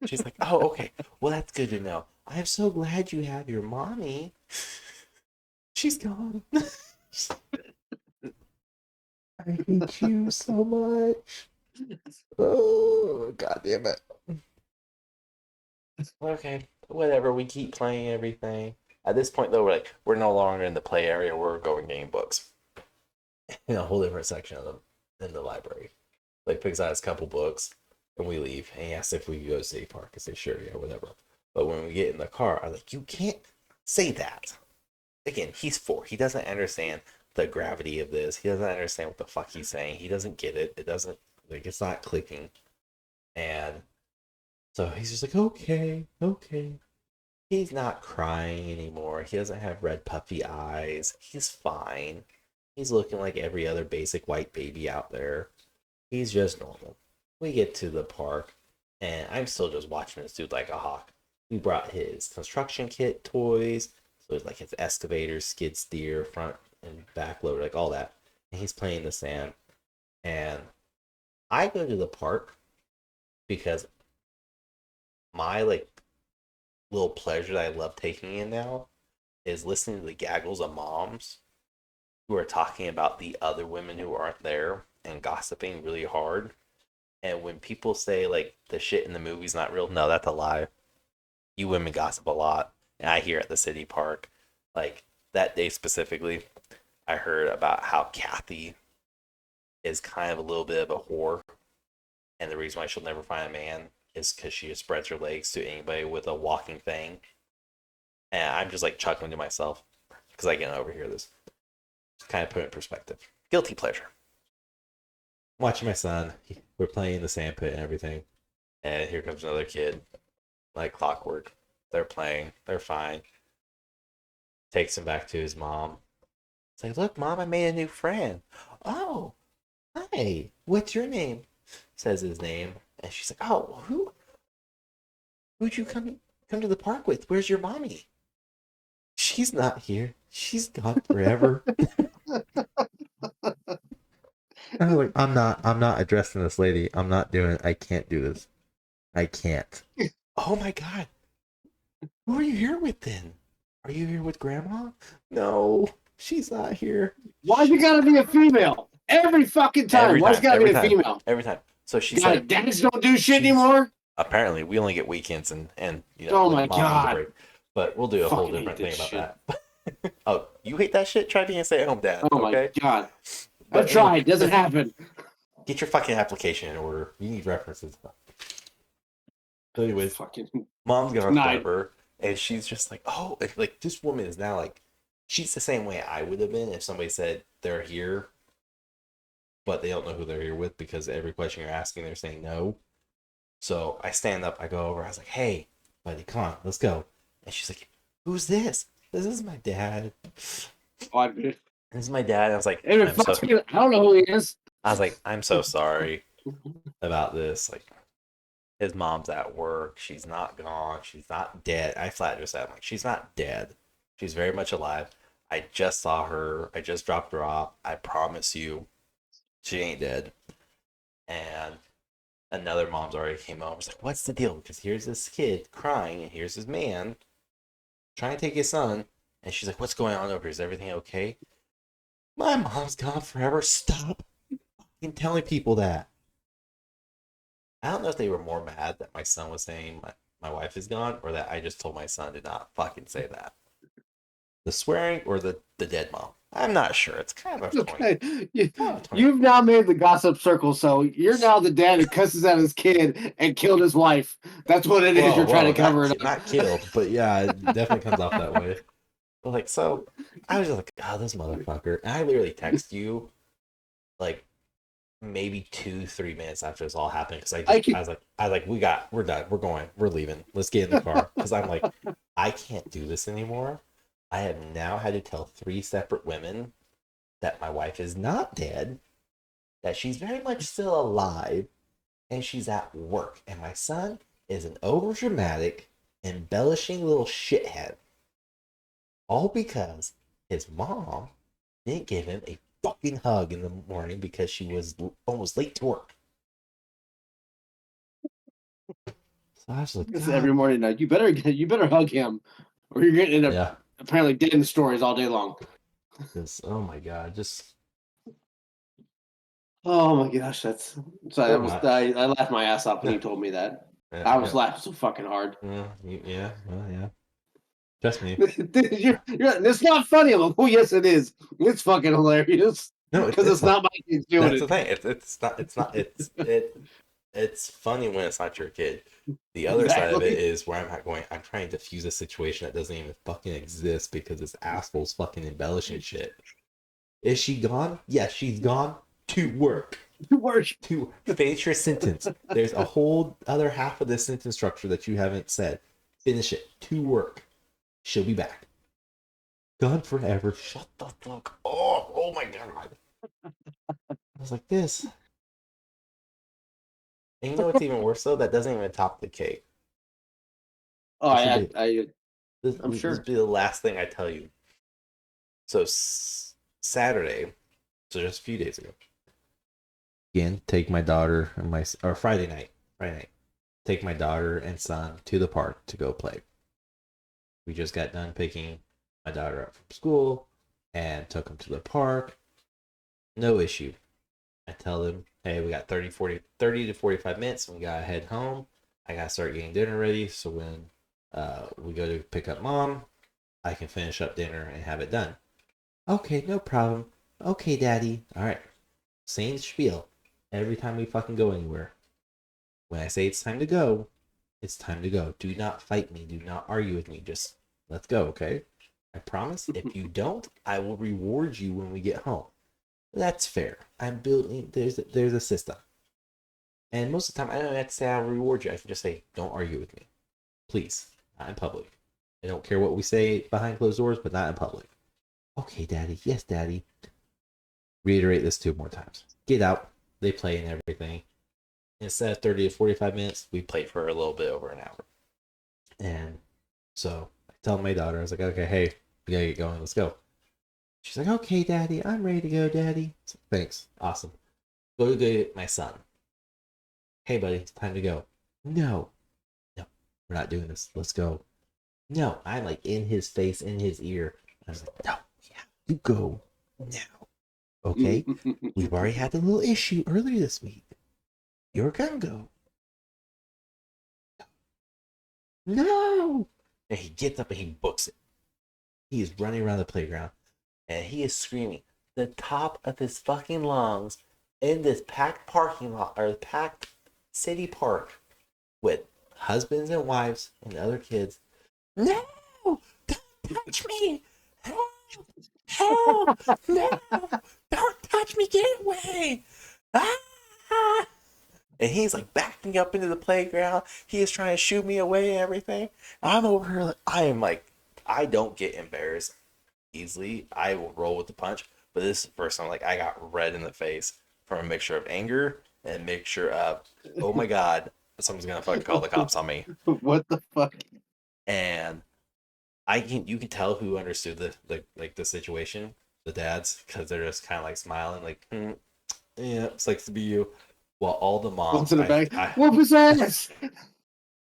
She's like, oh, okay. Well, that's good to know. I'm so glad you have your mommy. She's gone. I hate you so much. Oh, God damn it. Okay, whatever. We keep playing everything. At this point, though, we're no longer in the play area. We're going getting books in a whole different section of them in the library. Like, picks out his couple books, and we leave. And he asks if we can go to City Park. I say, sure, yeah, whatever. But when we get in the car, I'm like, you can't say that. Again, he's 4. He doesn't understand the gravity of this. He doesn't understand what the fuck he's saying. He doesn't get it. It doesn't, like, it's not clicking. And so he's just like, okay. He's not crying anymore. He doesn't have red puffy eyes. He's fine. He's looking like every other basic white baby out there. He's just normal. we get to the park, and I'm still just watching this dude like a hawk. He brought his construction kit toys, so it's like his excavator, skid steer, front and back loader, like all that. And he's playing in the sand. And I go to the park because my like little pleasure that I love taking in now is listening to the gaggles of moms who are talking about the other women who aren't there and gossiping really hard. And when people say like the shit in the movie's not real, no, that's a lie. You women gossip a lot. And I hear at the city park, like that day specifically, I heard about how Kathy is kind of a little bit of a whore. And the reason why she'll never find a man is because she just spreads her legs to anybody with a walking thing. And I'm just like chuckling to myself because I can overhear this. Just kind of put it in perspective. Guilty pleasure. I'm watching my son. We're playing in the sand pit and everything. And here comes another kid. Like clockwork. They're playing. They're fine. Takes him back to his mom. It's like, look, Mom, I made a new friend. Oh, hi. What's your name? Says his name. And she's like, oh, who'd you come to the park with? Where's your mommy? She's not here. She's gone forever. I was like, I'm not addressing this lady. I'm not doing it. I can't do this. I can't. Oh my God. Who are you here with then? Are you here with Grandma? No, she's not here. Why's it gotta be a female? Every fucking time. Why's it gotta be a female? Every time. So she's God, like, dads don't do shit anymore? Apparently, we only get weekends and you know, oh like my God. Break. But we'll do a whole different thing about that. Oh, you hate that shit? Try being a stay-at-home dad. Oh okay? my God. But I've tried. Doesn't happen. Get your fucking application in order. You need references. So anyways, Mom's gonna flip her, and she's just like, oh, like this woman is now like, she's the same way I would have been if somebody said they're here, but they don't know who they're here with because every question you're asking, they're saying no. So I stand up, I go over, I was like, hey, buddy, come on, let's go. And she's like, who's this? This is my dad. This is my dad. And I was like, I don't know who he is. I was like, I'm so sorry about this. Like, his mom's at work. She's not gone. She's not dead. I flat just said, I'm like, she's not dead. She's very much alive. I just saw her. I just dropped her off. I promise you, she ain't dead. And another mom's already came over. Was like, what's the deal? Because here's this kid crying, and here's this man trying to take his son. And she's like, what's going on over here? Is everything okay? My mom's gone forever. Stop fucking telling people that. I don't know if they were more mad that my son was saying my wife is gone, or that I just told my son to not fucking say that. The swearing or the dead mom? I'm not sure. It's kind of a okay. You've now made the gossip circle, so you're now the dad who cusses at his kid and killed his wife. That's what it is. You're trying to cover it up. Not killed, but yeah, it definitely comes off that way. But like, so I was just like, oh, this motherfucker. And I literally text you like maybe 2-3 minutes after this all happened because I was like, we're done, we're going, we're leaving, let's get in the car, because I'm like, I can't do this anymore. I have now had to tell 3 separate women that my wife is not dead, that she's very much still alive, and she's at work, and my son is an overdramatic, embellishing little shithead, all because his mom didn't give him a fucking hug in the morning because she was almost late to work. So I was like, this every morning now. You better hug him, or you're getting apparently dead in stories all day long. Oh my God, just. Oh my gosh, that's sorry. I laughed my ass off when you told me that. I was laughing so fucking hard. Yeah. Trust me. It's not funny. I'm like, oh yes, it is. It's fucking hilarious. No, because it's not my kids doing it. That's the thing. It's funny when it's not your kid. The other side of it is where I'm trying to fuse a situation that doesn't even fucking exist because this asshole's fucking embellishing shit. Is she gone? Yes, she's gone to work. To finish your sentence. There's a whole other half of this sentence structure that you haven't said. Finish it. To work. She'll be back. Gone forever. Shut the fuck. Oh my God. I was like this. And you know what's even worse though? That doesn't even top the cake. Oh, This I'm will sure. be the last thing I tell you. So Saturday, so just a few days ago. Again, take my daughter and Friday night, take my daughter and son to the park to go play. We just got done picking my daughter up from school and took them to the park. No issue. I tell them, hey, we got 30 to 45 minutes. We got to head home. I got to start getting dinner ready. So when we go to pick up mom, I can finish up dinner and have it done. Okay, no problem. Okay, daddy. All right. Same spiel every time we fucking go anywhere. When I say it's time to go, it's time to go. Do not fight me. Do not argue with me. Just let's go, okay? I promise. If you don't, I will reward you when we get home. That's fair. I'm building. There's a system, and most of the time, I don't have to say I'll reward you. I can just say, don't argue with me, please. Not in public. I don't care what we say behind closed doors, but not in public. Okay, daddy. Yes, daddy. Reiterate this 2 more times. Get out. They play and everything. Instead of 30 to 45 minutes, we played for a little bit over an hour. And so I tell my daughter, I was like, okay, hey, we gotta get going. Let's go. She's like, okay, daddy, I'm ready to go, daddy. So, thanks. Awesome. Go to get my son. Hey, buddy, it's time to go. No, we're not doing this. Let's go. No, I'm like in his face, in his ear. I was like, no, yeah, you go now. Okay? We've already had a little issue earlier this week. You're gonna go. No! And he gets up and he books it. He is running around the playground and he is screaming the top of his fucking lungs in this packed parking lot or packed city park with husbands and wives and other kids. No! Don't touch me! Help! Help! No! Don't touch me! Get away! Ah! And he's like backing up into the playground. He is trying to shoot me away and everything. I'm over here like, I don't get embarrassed easily. I will roll with the punch. But this is the first time like I got red in the face from a mixture of anger and a mixture of, oh my God, someone's gonna fucking call the cops on me. What the fuck? And you can tell who understood the situation, the dads, because they're just kind of like smiling, like, yeah, it's like to be you. While all the moms, to the back. Whoop his ass!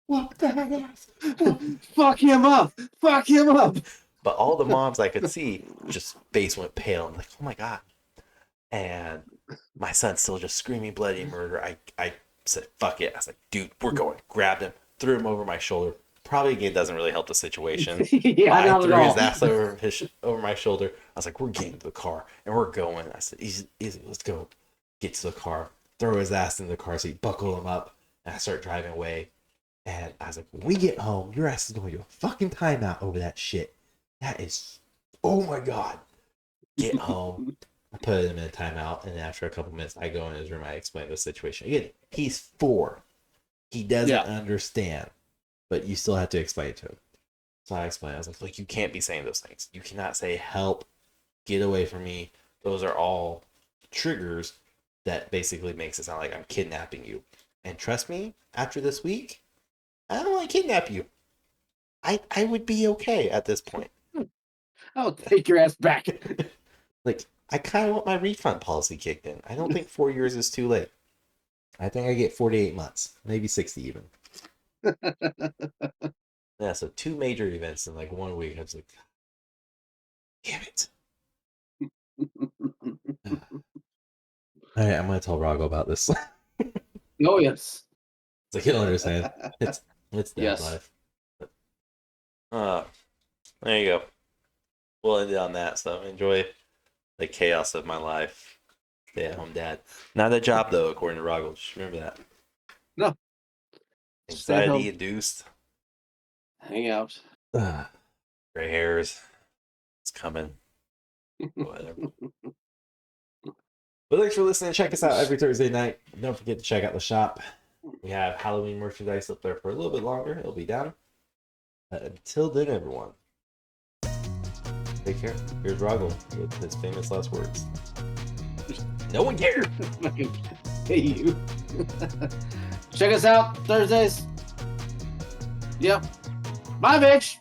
Whoop that ass! Fuck him up! Fuck him up! But all the moms I could see, just face went pale. I'm like, oh my God. And my son's still just screaming bloody murder. I said, fuck it. I was like, dude, we're going. Grabbed him, threw him over my shoulder. Probably again doesn't really help the situation. Yeah, I threw his ass over my shoulder. I was like, we're getting to the car and we're going. I said, easy, let's go. Get to the car. Throw his ass in the car seat, buckle him up, and I start driving away. And I was like, when we get home, your ass is going to a fucking timeout over that shit. That is, oh my God. Get home. I put him in a timeout, and after a couple minutes, I go in his room, I explain the situation. Again, he's 4. He doesn't understand, but you still have to explain it to him. So I explained, I was like, look, you can't be saying those things. You cannot say, help, get away from me. Those are all triggers that basically makes it sound like I'm kidnapping you. And trust me, after this week, I don't want to kidnap you. I would be okay at this point. I'll take your ass back. Like, I kind of want my refund policy kicked in. I don't think 4 years is too late. I think I get 48 months, maybe 60 even. Yeah, so 2 major events in like 1 week. I was like, damn it. All right, I'm gonna tell Rago about this. Oh yes. It's like, you don't understand. It's dad life. There you go. We'll end it on that. So enjoy the chaos of my life. Stay at home dad. Not a job though, according to Rago. Just remember that. No. Anxiety induced. Hang out. Gray hairs. It's coming. Whatever. But thanks for listening. Check us out every Thursday night. Don't forget to check out the shop. We have Halloween merchandise up there for a little bit longer. It'll be down. Until then, everyone. Take care. Here's Rago with his famous last words. No one cares. Hey, you. Check us out Thursdays. Yep. Bye, bitch.